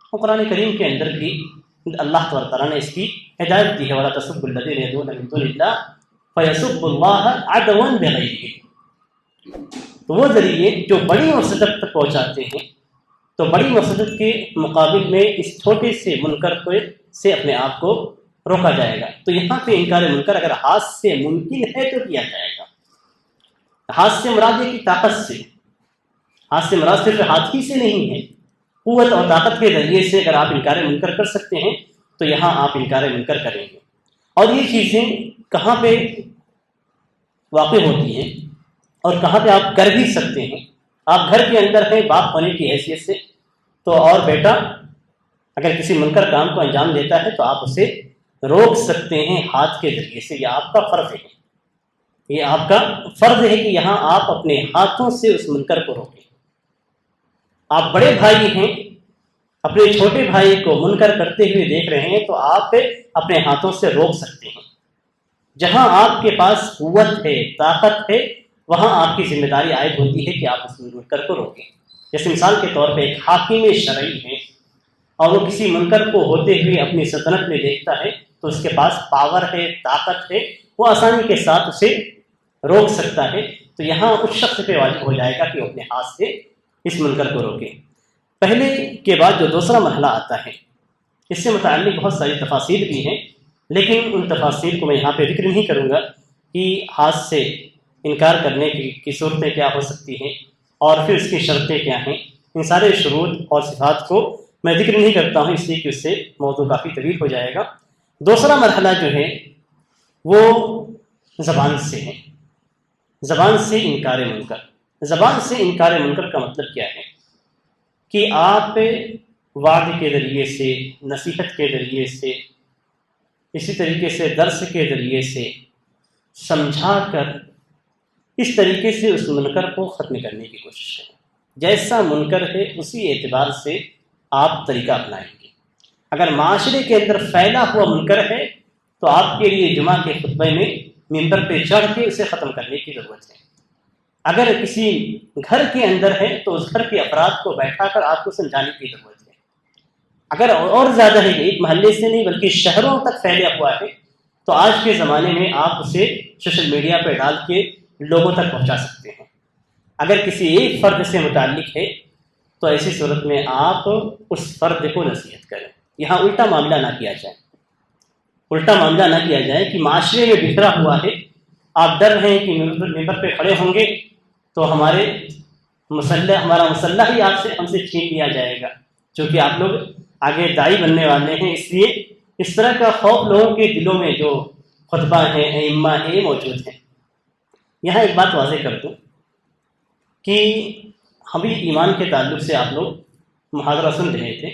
اور قرآن کریم کے اندر بھی اللہ تعالیٰ نے اس کی ہدایت دی ہے، وَلَا تَسُبُّوا الَّذِينَ يَدْعُونَ مِن دُونِ اللَّهِ فَيَسُبُّوا اللَّهَ عَدْوًا بِغَيْرِ۔ تو وہ ذریعے جو بڑی مفسدت تک پہنچاتے ہیں، تو بڑی مفسدت کے مقابل میں اس چھوٹے سے منکر سے اپنے آپ کو روکا جائے گا۔ تو یہاں پہ انکار منکر اگر ہاتھ سے ممکن ہے تو کیا جائے گا۔ ہاتھ سے مراد ہے کہ طاقت سے، ہاتھ سے مراد صرف ہاتھ ہی سے نہیں ہے، قوت اور طاقت کے ذریعے سے اگر آپ انکار منکر کر سکتے ہیں تو یہاں آپ انکار منکر کریں گے۔ اور یہ چیزیں کہاں پہ واقع ہوتی ہیں اور کہاں پہ آپ کر بھی سکتے ہیں؟ آپ گھر کے اندر ہیں باپ ہونے کی حیثیت سے، تو اور بیٹا اگر کسی منکر کام کو انجام دیتا ہے تو آپ اسے روک سکتے ہیں ہاتھ کے ذریعے سے، یہ آپ کا فرض ہے، یہ آپ کا فرض ہے کہ یہاں آپ اپنے ہاتھوں سے اس منکر کو روکیں۔ آپ بڑے بھائی ہیں، اپنے چھوٹے بھائی کو منکر کرتے ہوئے دیکھ رہے ہیں تو آپ اپنے ہاتھوں سے روک سکتے ہیں۔ جہاں آپ کے پاس قوت ہے، طاقت ہے، وہاں آپ کی ذمہ داری عائد ہوتی ہے کہ آپ اس منکر کو روکیں۔ جیسے مثال کے طور پہ ایک حاکم شرعی ہے اور وہ کسی منکر کو ہوتے ہوئے اپنی سلطنت میں دیکھتا ہے تو اس کے پاس پاور ہے، طاقت ہے، وہ آسانی کے ساتھ اسے روک سکتا ہے۔ تو یہاں اس شخص پہ واجب ہو جائے گا کہ وہ اپنے ہاتھ سے اس منکر کو روکے۔ پہلے کے بعد جو دوسرا مرحلہ آتا ہے، اس سے متعلق بہت ساری تفاصیل بھی ہیں، لیکن ان تفاصیل کو میں یہاں پہ ذکر نہیں کروں گا کہ ہاتھ سے انکار کرنے کی صورتیں کیا ہو سکتی ہیں اور پھر اس کی شرطیں کیا ہیں۔ ان سارے شروط اور صفات کو میں ذکر نہیں کرتا ہوں، اس لیے کہ اس سے موضوع کافی طویل ہو جائے گا۔ دوسرا مرحلہ جو ہے وہ زبان سے ہے، زبان سے انکار منکر۔ زبان سے انکار منکر کا مطلب کیا ہے کہ آپ وعد کے ذریعے سے، نصیحت کے ذریعے سے، اسی طریقے سے درس کے ذریعے سے سمجھا کر اس طریقے سے اس منکر کو ختم کرنے کی کوشش کریں۔ جیسا منکر ہے اسی اعتبار سے آپ طریقہ اپنائیں گے۔ اگر معاشرے کے اندر پھیلا ہوا منکر ہے تو آپ کے لیے جمعہ کے خطبے میں ممبر پہ چڑھ کے اسے ختم کرنے کی ضرورت ہے۔ اگر کسی گھر کے اندر ہے تو اس گھر کے افراد کو بیٹھا کر آپ کو سمجھانے کی ضرورت ہے۔ اگر اور زیادہ ہے، ایک محلے سے نہیں بلکہ شہروں تک پھیلا ہوا ہے، تو آج کے زمانے میں آپ اسے سوشل میڈیا پہ ڈال کے لوگوں تک پہنچا سکتے ہیں۔ اگر کسی ایک فرد سے متعلق ہے تو ایسی صورت میں آپ اس فرد کو نصیحت کریں۔ یہاں الٹا معاملہ نہ کیا جائے، الٹا معاملہ نہ کیا جائے کہ معاشرے میں بکھرا ہوا ہے، آپ ڈر رہے ہیں کہ ممبر پہ کھڑے ہوں گے تو ہمارا مسلح ہی ہم سے چھین لیا جائے گا، چونکہ آپ لوگ آگے داعی بننے والے ہیں، اس لیے اس طرح کا خوف لوگوں کے دلوں میں جو خطبہ ہیں، ائمہ ہیں، موجود ہیں۔ یہاں ایک بات واضح کر دوں کہ ابھی ایمان کے تعلق سے آپ لوگ محاضرہ سن رہے تھے،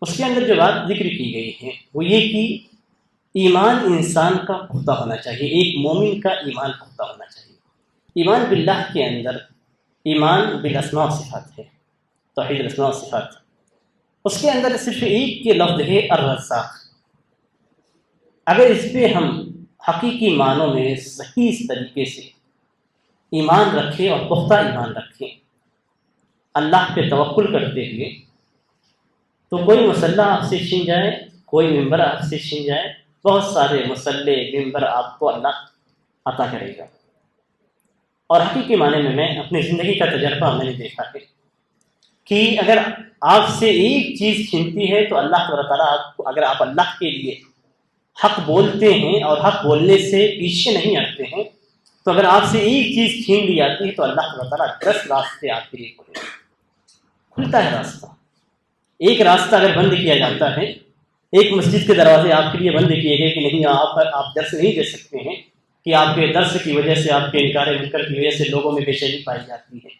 اس کے اندر جو بات ذکر کی گئی ہے وہ یہ کہ ایمان انسان کا پختہ ہونا چاہیے، ایک مومن کا ایمان پختہ ہونا چاہیے۔ ایمان باللہ کے اندر ایمان بالاسماء و صفات ہے، توحید الاسماء و صفات، اس کے اندر صرف ایک کے لفظ ہے الرزاق۔ اگر اس پہ ہم حقیقی معنوں میں صحیح طریقے سے ایمان رکھیں اور پختہ ایمان رکھیں، اللہ پہ توکل کرتے ہوئے، تو کوئی مسلح آپ سے چھین جائے، کوئی ممبر آپ سے چھین جائے، بہت سارے مسلح ممبر آپ کو اللہ عطا کرے گا۔ اور حقیقی معنی میں اپنی زندگی کا تجربہ میں نے دیکھا ہے کہ اگر آپ سے ایک چیز چھینتی ہے تو اللہ تعالیٰ آپ کو، اگر آپ اللہ کے لیے حق بولتے ہیں اور حق بولنے سے پیچھے نہیں ہٹتے ہیں، تو اگر آپ سے ایک چیز چھین لی جاتی ہے تو اللہ تعالیٰ 10 راستے آپ کے لیے کھلتا ہے۔ راستہ ایک راستہ اگر بند کیا جاتا ہے ایک مسجد کے دروازے آپ کے لیے بند کیے گئے کہ نہیں آپ درس نہیں دے سکتے ہیں، کہ آپ کے درس کی وجہ سے، آپ کے انکار منکر کی وجہ سے لوگوں میں بے چینی پائی جاتی ہے،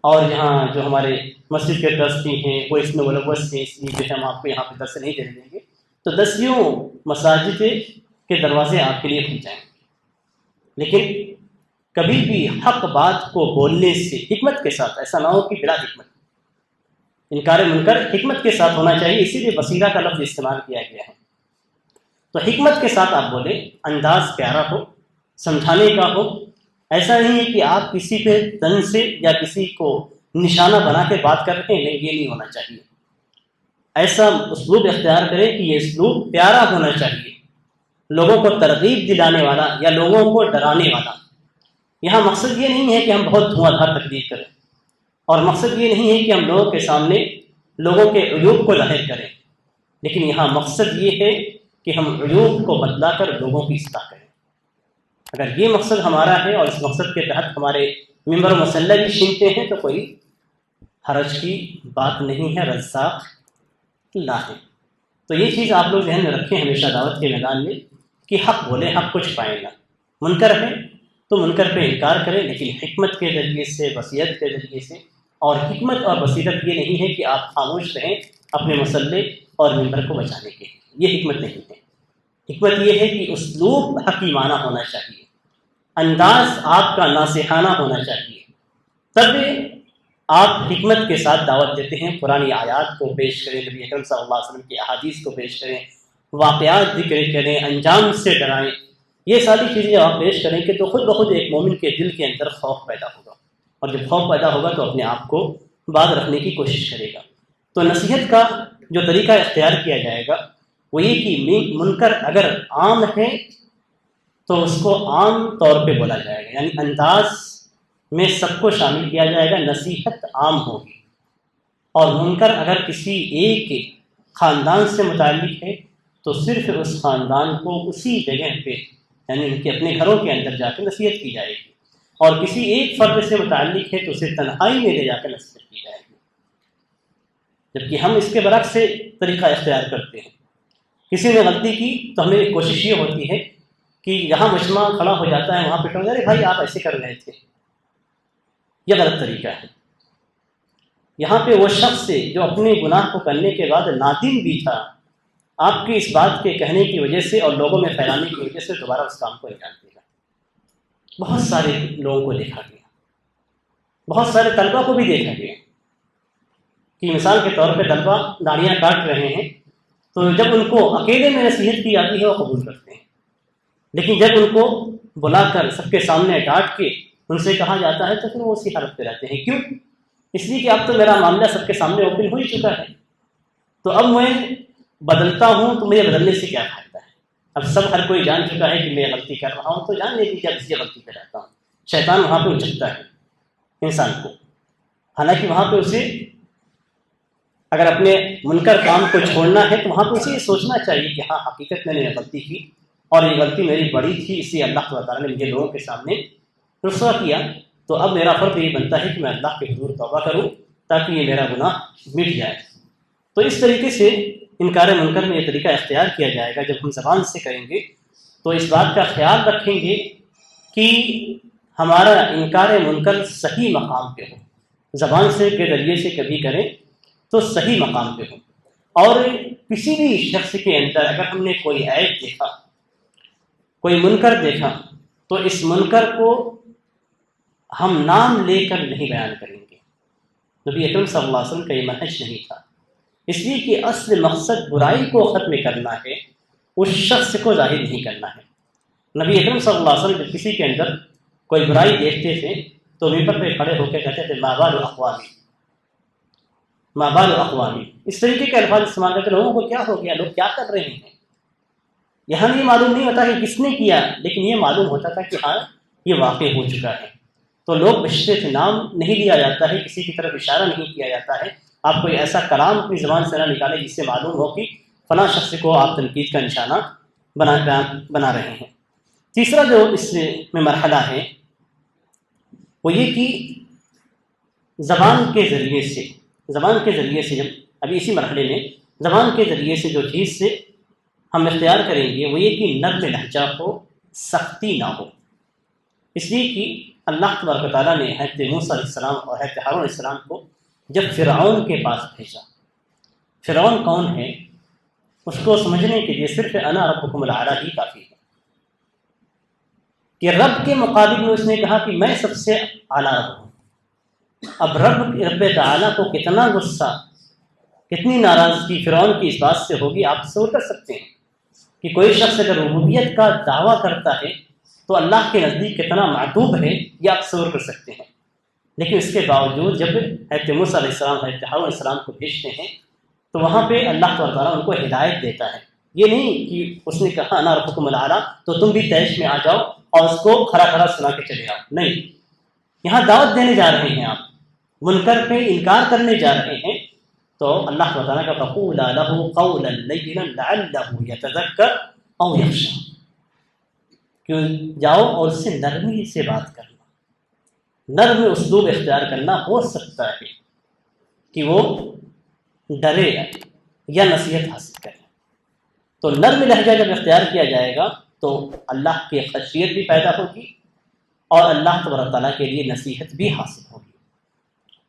اور یہاں جو ہمارے مسجد کے ٹرسٹی ہیں وہ اس میں ملوث ہیں، اس لیے جو ہم آپ کو یہاں پہ درس نہیں دینے دیں گے، تو دسیوں مساجد کے دروازے آپ کے لیے کھل جائیں گے۔ لیکن کبھی بھی حق بات کو بولنے سے حکمت کے ساتھ، ایسا نہ ہو کہ بلا حکمت، انکار منکر حکمت کے ساتھ ہونا چاہیے، اسی لیے بصیرہ کا لفظ استعمال کیا گیا ہے۔ تو حکمت کے ساتھ آپ بولیں، انداز پیارا ہو، سمجھانے کا ہو، ایسا نہیں ہے کہ آپ کسی پہ تن سے یا کسی کو نشانہ بنا کے بات کر رہے ہیں، نہیں، یہ نہیں ہونا چاہیے۔ ایسا اسلوب اختیار کریں کہ یہ اسلوب پیارا ہونا چاہیے، لوگوں کو ترغیب دلانے والا یا لوگوں کو ڈرانے والا۔ یہاں مقصد یہ نہیں ہے کہ ہم بہت دھواں دھار تقریر کریں، اور مقصد یہ نہیں ہے کہ ہم لوگوں کے سامنے لوگوں کے عیوب کو ظاہر کریں، لیکن یہاں مقصد یہ ہے کہ ہم عیوب کو بدلا کر لوگوں کی اصلاح کریں۔ اگر یہ مقصد ہمارا ہے اور اس مقصد کے تحت ہمارے ممبر و مسلح بھی چھینتے ہیں تو کوئی حرج کی بات نہیں ہے، رزاق اللہ ہے۔ تو یہ چیز آپ لوگ ذہن میں رکھیں ہمیشہ دعوت کے میدان میں، کہ حق بولیں، حق کچھ پائیں گا، منکر ہے تو منکر پہ انکار کریں، لیکن حکمت کے ذریعے سے، بصیرت کے ذریعے سے۔ اور حکمت اور بصیرت یہ نہیں ہے کہ آپ خاموش رہیں اپنے مسلح اور ممبر کو بچانے کے لیے، یہ حکمت نہیں ہے۔ حکمت یہ ہے کہ اسلوب حکیمانہ ہونا چاہیے، انداز آپ کا ناصحانہ ہونا چاہیے، تب آپ حکمت کے ساتھ دعوت دیتے ہیں۔ قرآن آیات کو پیش کریں، نبی اکرم صلی اللہ علیہ وسلم کی احادیث کو پیش کریں، واقعات ذکر کریں، انجام سے ڈرائیں، یہ ساری چیزیں آپ پیش کریں کہ تو خود بخود ایک مومن کے دل کے اندر خوف پیدا ہوگا، اور جب خوف پیدا ہوگا تو اپنے آپ کو باز رکھنے کی کوشش کرے گا۔ تو نصیحت کا جو طریقہ اختیار کیا جائے گا وہ یہ کہ منکر اگر عام ہے تو اس کو عام طور پہ بولا جائے گا، یعنی انداز میں سب کو شامل کیا جائے گا، نصیحت عام ہوگی۔ اور منکر اگر کسی ایک خاندان سے متعلق ہے تو صرف اس خاندان کو اسی جگہ پہ، یعنی ان کے اپنے گھروں کے اندر جا کے نصیحت کی جائے گی، اور کسی ایک فرد سے متعلق ہے تو اسے تنہائی میں لے جا کے نصیحت کی جائے گی۔ جبکہ ہم اس کے برعکس سے طریقہ اختیار کرتے ہیں، کسی نے غلطی کی تو ہمیں ایک کوشش یہ ہوتی ہے کہ یہاں مجمع کھڑا ہو جاتا ہے، وہاں پہ ٹوک، ارے بھائی آپ ایسے کر رہے تھے، یہ غلط طریقہ ہے۔ یہاں پہ وہ شخص سے جو اپنے گناہ کو کرنے کے بعد نادم بھی تھا، آپ کی اس بات کے کہنے کی وجہ سے اور لوگوں میں پھیلانے کی وجہ سے دوبارہ اس کام کو انجام دے گا۔ بہت سارے لوگوں کو دیکھا گیا، بہت سارے طلبہ کو بھی دیکھا گیا کہ مثال کے طور پہ طلبہ داڑیاں کاٹ رہے ہیں تو جب ان کو اکیلے میں نصیحت کی جاتی ہے وہ قبول کرتے ہیں، لیکن جب ان کو بلا کر سب کے سامنے ڈانٹ کے ان سے کہا جاتا ہے تو پھر وہ اسی حالت پہ رہتے ہیں۔ کیوں؟ اس لیے کہ اب تو میرا معاملہ سب کے سامنے اوپن ہو ہی چکا ہے، تو اب میں بدلتا ہوں تو مجھے بدلنے سے کیا فائدہ ہے؟ اب سب ہر کوئی جان چکا ہے کہ میں غلطی کر رہا ہوں، تو جان لے کہ کیا کسی غلطی پہ رہتا ہوں۔ شیطان وہاں پہ اچکتا ہے انسان کو، حالانکہ وہاں پہ اسے اگر اپنے منکر کام کو چھوڑنا ہے تو وہاں پہ اسے یہ سوچنا چاہیے کہ ہاں حقیقت میں نے غلطی کی اور یہ غلطی میری بڑی تھی، اس لیے اللہ تعالیٰ نے مجھے لوگوں کے سامنے رسوا کیا، تو اب میرا فرض یہ بنتا ہے کہ میں اللہ کے حضور توبہ کروں تاکہ یہ میرا گناہ مٹ جائے۔ تو اس طریقے سے انکار منکر میں یہ طریقہ اختیار کیا جائے گا۔ جب ہم زبان سے کریں گے تو اس بات کا خیال رکھیں گے کہ ہمارا انکار منکر صحیح مقام پہ ہو، زبان سے کے ذریعے سے کبھی کریں تو صحیح مقام پہ ہو، اور کسی بھی شخص کے اندر اگر ہم نے کوئی عیب دیکھا، کوئی منکر دیکھا، تو اس منکر کو ہم نام لے کر نہیں بیان کریں گے۔ نبی اکرم صلی اللہ علیہ وسلم کا یہ منہج نہیں تھا، اس لیے کہ اصل مقصد برائی کو ختم کرنا ہے، اس شخص کو ظاہر نہیں کرنا ہے۔ نبی اکرم صلی اللہ علیہ وسلم جب کسی کے اندر کوئی برائی دیکھتے تھے تو ممبر پہ کھڑے ہو کے کہتے تھے ما بال اقوامی، ما بال اقوامی، اس طریقے کے الفاظ استعمال کرتے لوگوں کو کیا ہو گیا، لوگ کیا کر رہے ہیں۔ یہاں یہ معلوم نہیں ہوتا کہ کس نے کیا، لیکن یہ معلوم ہوتا تھا کہ ہاں یہ واقع ہو چکا ہے۔ تو لوگ بچتے تھے، نام نہیں لیا جاتا ہے، کسی کی طرف اشارہ نہیں کیا جاتا ہے، آپ کوئی ایسا کلام اپنی زبان سے نہ نکالیں جس سے معلوم ہو کہ فلاں شخص کو آپ تنقید کا نشانہ بنا رہے ہیں۔ تیسرا جو اس میں مرحلہ ہے وہ یہ کہ زبان کے ذریعے سے جب ابھی اسی مرحلے میں زبان کے ذریعے سے جو چیز سے ہم اختیار کریں گے وہ یہ کہ نرم لہجہ ہو، سختی نہ ہو، اس لیے کہ اللہ تبارک و تعالیٰ نے حضرت موسیٰ علیہ السلام اور حضرت ہارون علیہ السلام کو جب فرعون کے پاس بھیجا، فرعون کون ہے اس کو سمجھنے کے لیے صرف انا ربکم الاعلی ہی کافی ہے کہ رب کے مقابل میں اس نے کہا کہ میں سب سے اعلیٰ رب ہوں۔ اب رب تعالیٰ کو کتنا غصہ، کتنی ناراضگی فرعون کی اس بات سے ہوگی، آپ تصور کر سکتے ہیں کہ کوئی شخص اگر ربوبیت کا دعویٰ کرتا ہے تو اللہ کے نزدیک کتنا معتوب ہے، یہ آپ تصور کر سکتے ہیں۔ لیکن اس کے باوجود جب حضرت موسیٰ علیہ السلام حضرت ہارون علیہ السلام کو بھیجتے ہیں تو وہاں پہ اللہ تعالیٰ ان کو ہدایت دیتا ہے۔ یہ نہیں کہ اس نے کہا انا ربکم الاعلی تو تم بھی طیش میں آ جاؤ اور اس کو کھڑا کھڑا سنا کے چلے آؤ، نہیں، یہاں دعوت دینے جا رہے ہیں، آپ منکر پہ انکار کرنے جا رہے ہیں، تو اللہ تعالیٰ کا فقولا لہ قولا لینا لعلہ یتذکر او یخشی، کیوں جاؤ اور اس سے نرمی سے بات کرنا، نرم اسلوب اختیار کرنا، ہو سکتا ہے کہ وہ ڈرے یا نصیحت حاصل کرے۔ تو نرم لہجہ جب اختیار کیا جائے گا تو اللہ کی خشیت بھی پیدا ہوگی اور اللہ تبارک تعالیٰ کے لیے نصیحت بھی حاصل ہوگی۔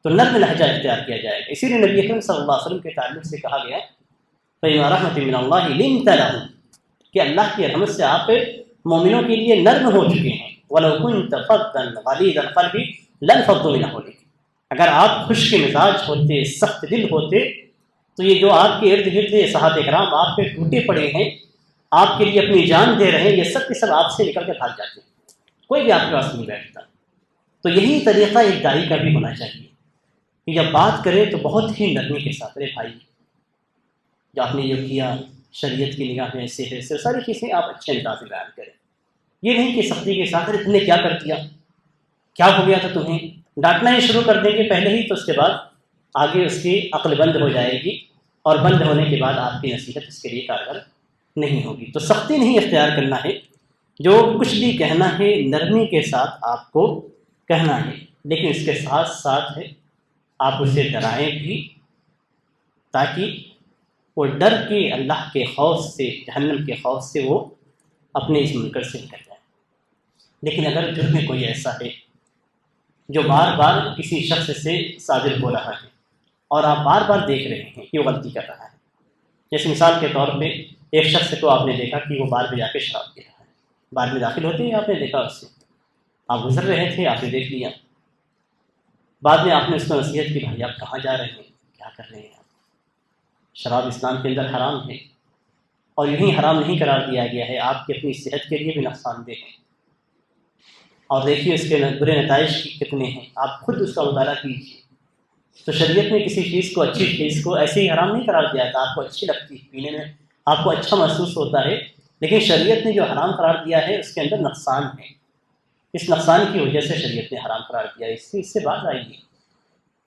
تو نرم لہجہ اختیار کیا جائے گا۔ اسی لیے نبی اکرم صلی اللہ علیہ وسلم کے تعلق سے کہا گیا فَإِمَا رَحْمَةٍ مِّنَ اللَّهِ لِنْتَ لَهُمْ، کہ اللہ کی رحمت سے آپ مومنوں کے لیے نرم ہو چکے ہیں۔ وَلَوْ كُنْتَ فَظًّا غَلِيظَ الْقَلْبِ لَانفَضُّوا مِنْ حَوْلِكَ، اگر آپ خشک مزاج ہوتے، سخت دل ہوتے تو یہ جو آپ کے ارد گرد صحابہ کرام آپ پہ ٹوٹے پڑے ہیں، آپ کے لیے اپنی جان دے رہے ہیں، یہ سب کے سب آپ سے نکل کے بھاگ جاتے ہیں، کوئی بھی آپ کے پاس نہیں بیٹھتا۔ تو یہی طریقہ ایک داعی کا بھی ہونا چاہیے کہ جب بات کرے تو بہت ہی نرمی کے ساتھ، ارے بھائی جو آپ نے جو کیا شریعت کی نگاہ میں ایسے ہے، ساری چیزیں آپ اچھے انداز میں بیان کریں، یہ نہیں کہ سختی کے ساتھ ارے تم نے کیا کر دیا، کیا ہو گیا تھا تمہیں، ڈانٹنا ہی شروع کر دیں گے پہلے ہی، تو اس کے بعد آگے اس کی عقل بند ہو جائے گی اور بند ہونے کے بعد آپ کی نصیحت اس کے لیے کارگر نہیں ہوگی۔ تو سختی نہیں اختیار کرنا ہے، جو کچھ بھی کہنا ہے نرمی کے ساتھ آپ کو کہنا ہے، لیکن اس کے ساتھ ساتھ ہے آپ اسے ڈرائیں بھی تاکہ وہ ڈر کے اللہ کے خوف سے، جہنم کے خوف سے وہ اپنے اس منکر سے نکل جائے۔ لیکن اگر جرم میں کوئی ایسا ہے جو بار بار کسی شخص سے صادر ہو رہا ہے اور آپ بار بار دیکھ رہے ہیں کہ وہ غلطی کر رہا ہے، جیسے مثال کے طور پہ ایک شخص کو آپ نے دیکھا کہ وہ بار میں جا کے شراب پی رہا ہے، بار میں داخل ہوتے ہی آپ نے دیکھا اس سے، آپ گزر رہے تھے، آپ نے دیکھ لیا، بعد میں آپ نے اس کو نصیحت کی بھائی آپ کہاں جا رہے ہیں، کیا کر رہے ہیں آپ، شراب اسلام کے اندر حرام ہے اور یہی حرام نہیں قرار دیا گیا ہے، آپ کی اپنی صحت کے لیے بھی نقصان دہ ہے، اور دیکھیے اس کے برے نتائج کتنے ہیں، آپ خود اس کا مطالعہ کیجیے۔ تو شریعت میں کسی چیز کو، اچھی چیز کو ایسے ہی حرام نہیں قرار دیا تھا، آپ کو اچھی لگتی ہے پینے میں، آپ کو اچھا محسوس ہوتا ہے، لیکن شریعت نے جو حرام قرار دیا ہے اس کے اندر نقصان ہے، اس نقصان کی وجہ سے شریعت نے حرام قرار دیا، اس سے باز آئیے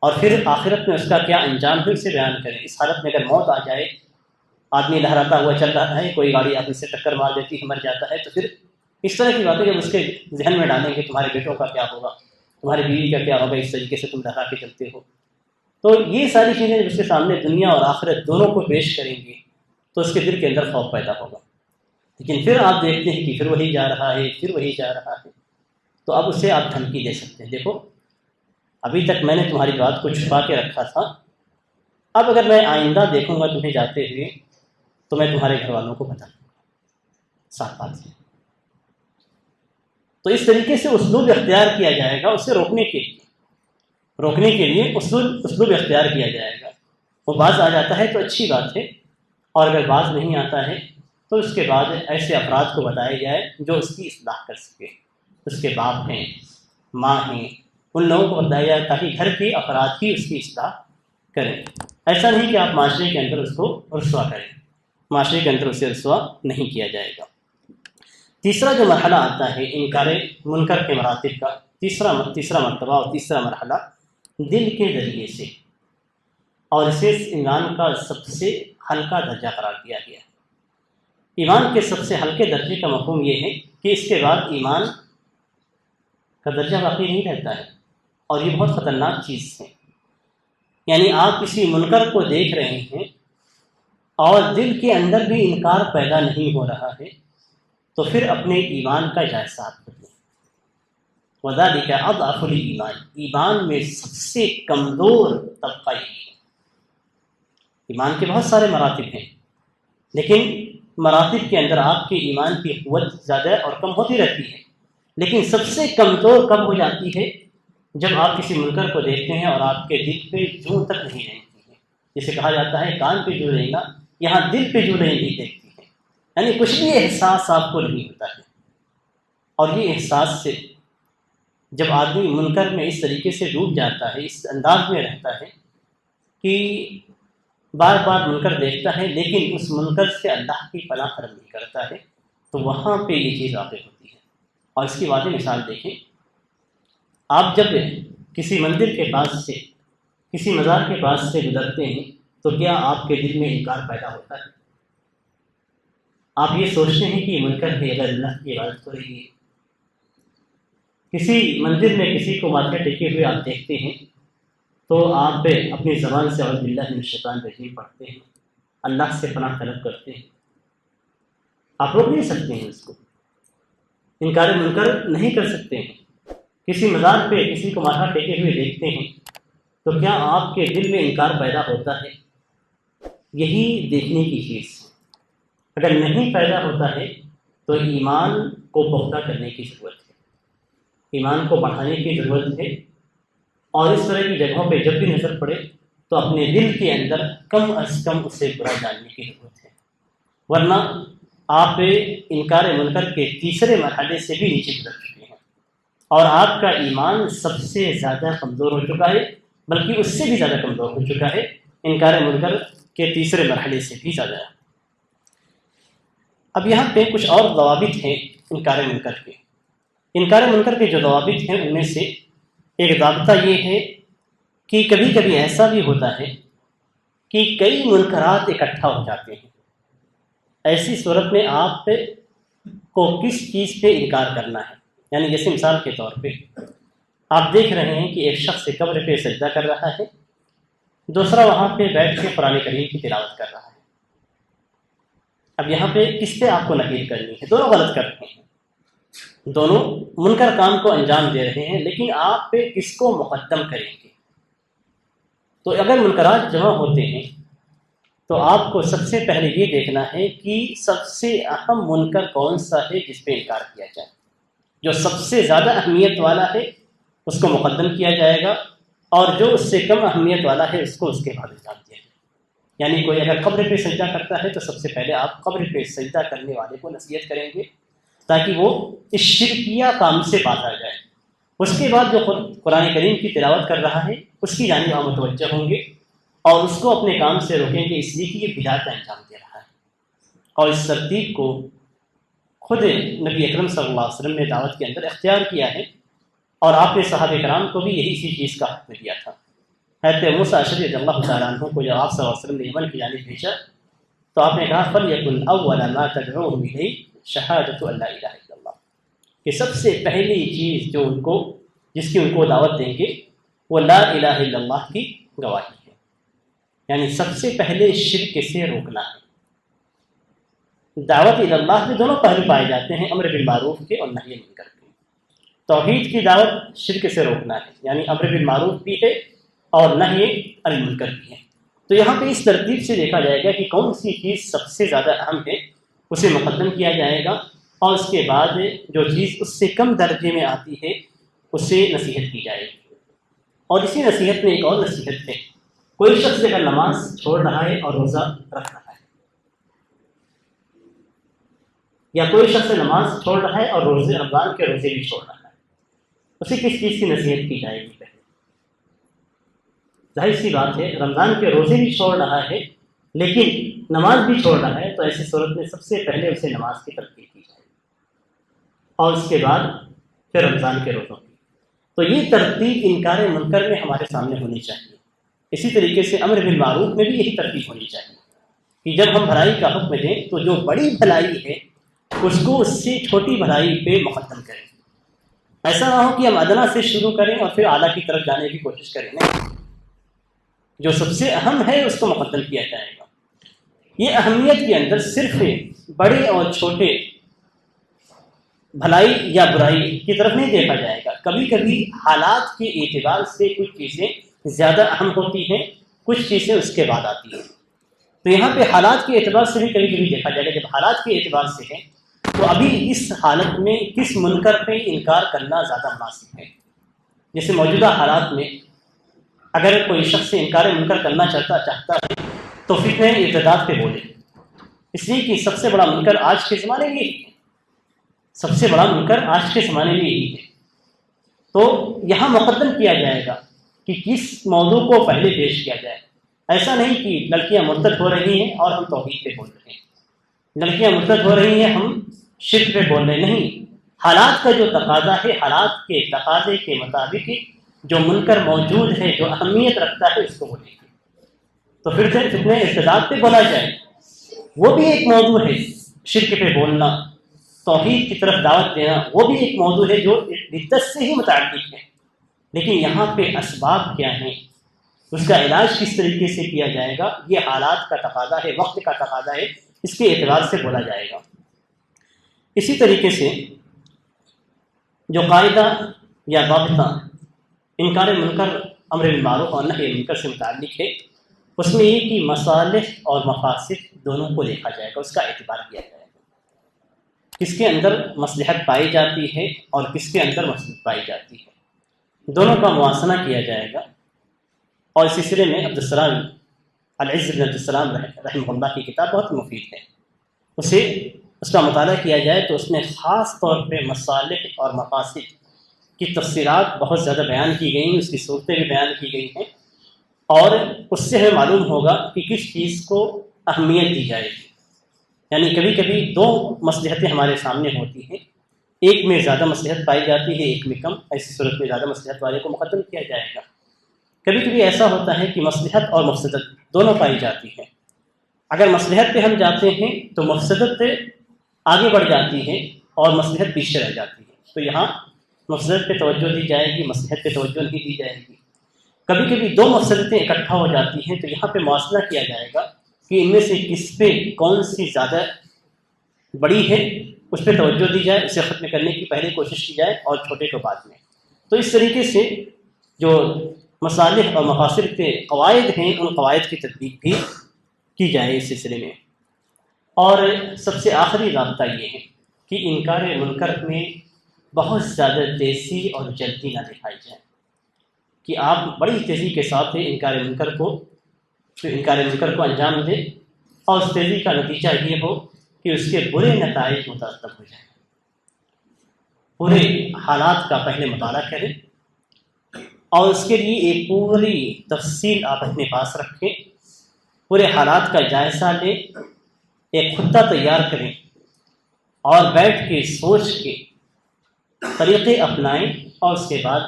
اور پھر آخرت میں اس کا کیا انجام ہے اسے بیان کریں۔ اس حالت میں اگر موت آ جائے، آدمی لہراتا ہوا چل رہا ہے، کوئی گاڑی آدمی سے ٹکر مار دیتی ہے، مر جاتا ہے، تو پھر اس طرح کی باتیں جب اس کے ذہن میں ڈالیں گے تمہارے بیٹوں کا کیا ہوگا، تمہاری بیوی کا کیا ہوگا، اس طریقے سے تم لہرا کے چلتے ہو، تو یہ ساری چیزیں جب اس کے سامنے دنیا اور آخرت دونوں کو پیش کریں گے تو اس کے دل کے اندر خوف پیدا ہوگا۔ لیکن پھر آپ دیکھتے ہیں کہ پھر وہی جا رہا ہے، پھر وہی جا رہا ہے، تو اب اسے آپ دھمکی دے سکتے ہیں، دیکھو ابھی تک میں نے تمہاری بات کو چھپا کے رکھا تھا، اب اگر میں آئندہ دیکھوں گا تمہیں جاتے ہوئے تو میں تمہارے گھر والوں کو بتا دوں گا، صاف بات ہے۔ تو اس طریقے سے اسلوب اختیار کیا جائے گا، اسے روکنے کے لیے اسلوب اختیار کیا جائے گا۔ وہ باز آ جاتا ہے تو اچھی بات ہے، اور اگر باز نہیں آتا ہے تو اس کے بعد ایسے افراد کو بتایا جائے جو اس کی اصلاح کر سکے، اس کے باپ ہیں، ماں ہیں، ان لوگوں کو بتایا جائے تاکہ گھر کے افراد ہی اس کی اصلاح کریں۔ ایسا نہیں کہ آپ معاشرے کے اندر اس کو رسوا کریں، معاشرے کے اندر اسے رسوا نہیں کیا جائے گا۔ تیسرا جو مرحلہ آتا ہے انکار منکر کے مراتب کا، تیسرا مرتبہ اور تیسرا مرحلہ دل کے ذریعے سے، اور اسے ایمان کا سب سے ہلکا درجہ قرار دیا گیا ہے۔ ایمان کے سب سے ہلکے درجے کا مفہوم یہ ہے کہ اس کے بعد ایمان کا درجہ باقی نہیں رہتا ہے، اور یہ بہت خطرناک چیز ہے۔ یعنی آپ کسی منکر کو دیکھ رہے ہیں اور دل کے اندر بھی انکار پیدا نہیں ہو رہا ہے، تو پھر اپنے ایمان کا جائزہ کر لیں۔ وذالک اضعف الایمان، ایمان میں سب سے کمزور طبقہ یہ ہے۔ ایمان کے بہت سارے مراتب ہیں، لیکن مراتب کے اندر آپ کے ایمان کی قوت زیادہ اور کم ہوتی رہتی ہے، لیکن سب سے کمزور کب ہو جاتی ہے؟ جب آپ کسی منکر کو دیکھتے ہیں اور آپ کے دل پہ جوں تک نہیں رہتی ہے۔ جسے کہا جاتا ہے کان پہ جو رہے گا، یہاں دل پہ جو نہیں دیکھتی ہے، یعنی کچھ بھی احساس آپ کو نہیں ہوتا ہے۔ اور یہ احساس سے جب آدمی منکر میں اس طریقے سے ڈوب جاتا ہے، اس انداز میں رہتا ہے کہ بار بار منکر دیکھتا ہے لیکن اس منکر سے اللہ کی پناہ طلب نہیں کرتا ہے، تو وہاں پہ یہ چیز واقع ہوتی ہے۔ اور اس کی واضح مثال دیکھیں، آپ جب کسی مندر کے پاس سے، کسی مزار کے پاس سے گزرتے ہیں تو کیا آپ کے دل میں انکار پیدا ہوتا ہے؟ آپ یہ سوچتے ہیں کہ یہ منکر ہے، اگر اللہ کی عبادت ہو رہی ہے۔ کسی مندر میں کسی کو ماتھے ٹیکے ہوئے آپ دیکھتے ہیں تو آپ اپنی زبان سے اعوذ باللہ من الشیطان الرجیم پڑھتے ہیں، اللہ سے پناہ طلب کرتے ہیں۔ آپ روک نہیں سکتے ہیں اس کو، انکار منکر نہیں کر سکتے ہیں۔ کسی مزار پہ کسی کو ماتھا ٹیکے ہوئے دیکھتے ہیں تو کیا آپ کے دل میں انکار پیدا ہوتا ہے؟ یہی دیکھنے کی چیز ہے۔ اگر نہیں پیدا ہوتا ہے تو ایمان کو پختہ کرنے کی ضرورت ہے، ایمان کو بڑھانے کی ضرورت ہے، اور اس طرح کی جگہوں پہ جب بھی نظر پڑے تو اپنے دل کے اندر کم از کم اسے برا جاننے کی ضرورت ہے، ورنہ آپ انکار منکر کے تیسرے مرحلے سے بھی نیچے گزر چکے ہیں اور آپ کا ایمان سب سے زیادہ کمزور ہو چکا ہے، بلکہ اس سے بھی زیادہ کمزور ہو چکا ہے، انکار منکر کے تیسرے مرحلے سے بھی زیادہ۔ اب یہاں پہ کچھ اور ضوابط ہیں انکار منکر کے۔ انکار منکر کے جو ضوابط ہیں ان میں سے ایک ضابطہ یہ ہے کہ کبھی کبھی ایسا بھی ہوتا ہے کہ کئی منکرات اکٹھا ہو جاتے ہیں۔ ایسی صورت میں آپ کو کس چیز پہ انکار کرنا ہے؟ یعنی جیسے مثال کے طور پہ آپ دیکھ رہے ہیں کہ ایک شخص قبر پہ سجدہ کر رہا ہے، دوسرا وہاں پہ بیٹھ کے قرآن کریم کی تلاوت کر رہا ہے۔ اب یہاں پہ کس پہ آپ کو نکیر کرنی ہے؟ دونوں غلط کر رہے ہیں، دونوں منکر کام کو انجام دے رہے ہیں، لیکن آپ پہ کس کو مقدم کریں گے؟ تو اگر منکرات جمع ہوتے ہیں تو آپ کو سب سے پہلے یہ دیکھنا ہے کہ سب سے اہم منکر کون سا ہے جس پہ انکار کیا جائے۔ جو سب سے زیادہ اہمیت والا ہے اس کو مقدم کیا جائے گا، اور جو اس سے کم اہمیت والا ہے اس کو اس کے بعد انجام دیا جائے گا۔ یعنی کوئی اگر قبر پہ سجدہ کرتا ہے تو سب سے پہلے آپ قبر پہ سجدہ کرنے والے کو نصیحت کریں گے تاکہ وہ اس شرکیہ کام سے باز آ جائے۔ اس کے بعد جو قرآن کریم کی تلاوت کر رہا ہے اس کی جانب آپ متوجہ ہوں گے اور اس کو اپنے کام سے روکیں گے، اس لیے کہ یہ بدعت کا انجام دے رہا ہے۔ اور اس ترتیب کو خود نبی اکرم صلی اللہ علیہ وسلم نے دعوت کے اندر اختیار کیا ہے، اور آپ نے صحابہ کرام کو بھی یہی سی چیز کا حکم دیا تھا۔ حضرت موسیٰ اشعری رضی اللہ تعالیٰ عنہ کو جب آپ صلی اللہ علیہ وسلم نے یمن کی جانب بھیجا تو آپ نے کہا فَلْيَكُنْ أَوَّلَ مَا تَدْعُوهُمْ إِلَيْهِ شَهَادَةُ أَن لَا إِلَٰهَ إِلَّا اللَّهُ، کہ سب سے پہلی چیز جس کی ان کو دعوت دیں گے وہ لا الہ الا اللہ کی گواہی ہے، یعنی سب سے پہلے شرک سے روکنا ہے۔ دعوت الی اللہ میں دونوں پہلو پائے جاتے ہیں، امر بالمعروف کے اور نہی منکر کے۔ توحید کی دعوت شرک سے روکنا ہے، یعنی امر بالمعروف بھی ہے اور نہی عن المنکر بھی ہے۔ تو یہاں پہ اس ترتیب سے دیکھا جائے گا کہ کون سی چیز سب سے زیادہ اہم ہے اسے مقدم کیا جائے گا، اور اس کے بعد جو چیز اس سے کم درجے میں آتی ہے اسے نصیحت کی جائے گی۔ اور اسی نصیحت میں ایک اور نصیحت ہے، کوئی شخص اگر نماز چھوڑ رہا ہے اور روزہ رکھ رہا ہے، یا کوئی شخص نماز چھوڑ رہا ہے اور رمضان کے روزے بھی چھوڑ رہا ہے، اسے کس چیز کی نصیحت کی جائے گی؟ پہلے ظاہر سی بات ہے رمضان کے روزے بھی چھوڑ رہا ہے لیکن نماز بھی چھوڑ رہا ہے، تو ایسی صورت میں سب سے پہلے اسے نماز کی تلقین کی جائے گی اور اس کے بعد پھر رمضان کے روزوں کی۔ تو یہ ترتیب انکار منکر میں ہمارے سامنے ہونی چاہیے۔ اسی طریقے سے امر بالمعروف میں بھی یہی ترتیب ہونی چاہیے کہ جب ہم بھلائی کا حکم دیں تو جو بڑی بھلائی ہے اس کو اس سے چھوٹی بھلائی پہ مقدم کریں۔ ایسا نہ ہو کہ ہم ادنا سے شروع کریں اور پھر اعلیٰ کی طرف جانے کی کوشش کریں، نہیں، جو سب سے اہم ہے اس کو مقدم کیا جائے گا۔ یہ اہمیت کے اندر صرف بڑے اور چھوٹے بھلائی یا برائی کی طرف نہیں دیکھا جائے گا. کبھی کبھی حالات کے اعتبار سے کچھ چیزیں زیادہ اہم ہوتی ہیں، کچھ چیزیں اس کے بعد آتی ہیں. تو یہاں پہ حالات کے اعتبار سے بھی کبھی کبھی دیکھا جائے گا. جب حالات کے اعتبار سے ہے تو ابھی اس حالت میں کس منکر پہ انکار کرنا زیادہ مناسب ہے. جیسے موجودہ حالات میں اگر کوئی شخص انکار منکر کرنا چاہتا ہے تو فتنہ ارتداد پہ بولے، اس لیے کہ سب سے بڑا منکر آج کے زمانے میں یہی ہے. سب سے بڑا منکر آج کے زمانے میں یہی ہے. تو یہاں مقدم کیا جائے گا کہ کس موضوع کو پہلے پیش کیا جائے. ایسا نہیں کہ لڑکیاں مرتد ہو رہی ہیں اور ہم توحید پہ بول رہے ہیں، لڑکیاں مرتد ہو رہی ہیں ہم شرک پہ بول رہے ہیں. نہیں، حالات کا جو تقاضا ہے، حالات کے تقاضے کے مطابق جو منکر موجود ہے، جو اہمیت رکھتا ہے، اس کو بولیں گے. تو پھر سے فتنہ ارتداد پہ بولا جائے، وہ بھی ایک موضوع ہے. شرک پہ بولنا، توحید کی طرف دعوت دینا، وہ بھی ایک موضوع ہے جو بدعت سے ہی متعلق ہے. لیکن یہاں پہ اسباب کیا ہیں، اس کا علاج کس طریقے سے کیا جائے گا، یہ حالات کا تقاضا ہے، وقت کا تقاضا ہے، اس کے اعتبار سے بولا جائے گا. اسی طریقے سے جو قاعدہ یا ضابطہ انکار منکر امر بالمعروف اور نہی عن المنکر سے متعلق ہے، اس میں یہ کہ مصالح اور مفاسد دونوں کو دیکھا جائے گا، اس کا اعتبار کیا جائے گا. کس کے اندر مصلحت پائی جاتی ہے اور کس کے اندر مصلحت پائی جاتی ہے، دونوں کا موازنہ کیا جائے گا. اور اس سلسلے میں عبدالسلام العز بن عبدالسلام رحمہ اللہ کی کتاب بہت مفید ہے. اس کا مطالعہ کیا جائے تو اس میں خاص طور پہ مصالح اور مفاسد کی تفصیلات بہت زیادہ بیان کی گئی ہیں، اس کی صورتیں بھی بیان کی گئی ہیں، اور اس سے ہمیں معلوم ہوگا کہ کس چیز کو اہمیت دی جائے گی. یعنی کبھی کبھی دو مصلحتیں ہمارے سامنے ہوتی ہیں، ایک میں زیادہ مصلحت پائی جاتی ہے، ایک میں کم. ایسی صورت میں زیادہ مصلحت والے کو مقدم کیا جائے گا. کبھی کبھی ایسا ہوتا ہے کہ مصلحت اور مفسدت دونوں پائی جاتی ہے. اگر مصلحت پہ ہم جاتے ہیں تو مفسدت آگے بڑھ جاتی ہے اور مصلحت پیچھے رہ جاتی ہے. تو یہاں مفسدت پہ توجہ دی جائے گی، مصلحت پہ توجہ نہیں دی جائے گی. کبھی کبھی دو مفسدتیں اکٹھا ہو جاتی ہیں تو یہاں پہ موازنہ کیا جائے گا کہ ان میں سے کس پہ کون سی زیادہ بڑی ہے، اس پہ توجہ دی جائے، اسے ختم کرنے کی پہلے کوشش کی جائے اور چھوٹے کو بعد میں. تو اس طریقے سے جو مصالح اور مفاسد کے قواعد ہیں، ان قواعد کی تطبیق بھی کی جائے اس سلسلے میں. اور سب سے آخری رابطہ یہ ہے کہ انکار منکر میں بہت زیادہ تیزی اور جلدی نہ دکھائی جائے، کہ آپ بڑی تیزی کے ساتھ انکار منکر کو انجام دیں، اور اس تیزی کا نتیجہ یہ ہو کہ اس کے برے نتائج مترتب ہو جائیں. پورے حالات کا پہلے مطالعہ کریں اور اس کے لیے ایک پوری تفصیل آپ اپنے پاس رکھیں، پورے حالات کا جائزہ لیں، ایک خطہ تیار کریں اور بیٹھ کے سوچ کے طریقے اپنائیں، اور اس کے بعد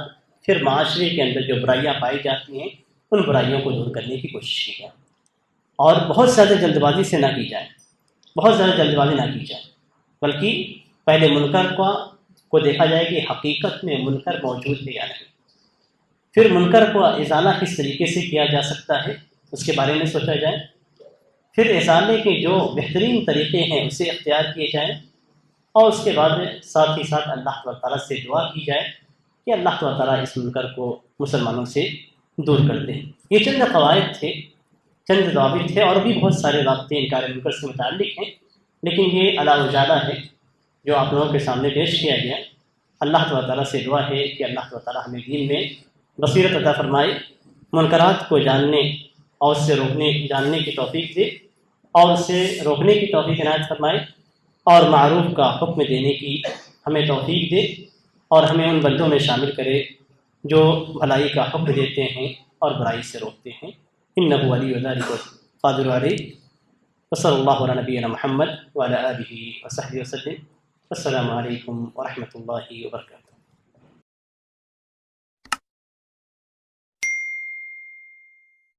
پھر معاشرے کے اندر جو برائیاں پائی جاتی ہیں ان برائیوں کو دور کرنے کی کوشش کی جائے. اور بہت زیادہ جلد بازی سے نہ کی جائے، بہت زیادہ جلد بازی نہ کی جائے، بلکہ پہلے منکر کو دیکھا جائے کہ حقیقت میں منکر موجود ہے یا نہیں. پھر منکر کو ازالہ کس طریقے سے کیا جا سکتا ہے اس کے بارے میں سوچا جائے. پھر ازالے کے جو بہترین طریقے ہیں اسے اختیار کیے جائیں، اور اس کے بعد ساتھ ہی ساتھ اللہ تعالیٰ سے دعا کی جائے کہ اللہ تعالیٰ اس منکر کو مسلمانوں سے دور کر دیں. یہ چند قواعد تھے، چند ضوابط تھے، اور بھی بہت سارے رابطے انکار منکر سے متعلق ہیں، لیکن یہ اعلیٰ اجالہ ہے جو آپ لوگوں کے سامنے پیش کیا گیا. اللہ تعالیٰ سے دعا ہے کہ اللہ تعالیٰ ہمیں دین میں بصیرت عطا فرمائے، منکرات کو جاننے اور اس سے جاننے کی توفیق دے، اور اس سے روکنے کی توفیق عنایت فرمائے، اور معروف کا حکم دینے کی ہمیں توفیق دے، اور ہمیں ان بندوں میں شامل کرے جو بھلائی کا حکم دیتے ہیں اور برائی سے روکتے ہیں. انہ ولی ذلک قادر علیہ. وصلی اللہ علی نبینا محمد وعلی آلہ وصحبہ وسلم. السلام علیکم ورحمۃ اللہ وبرکاتہ.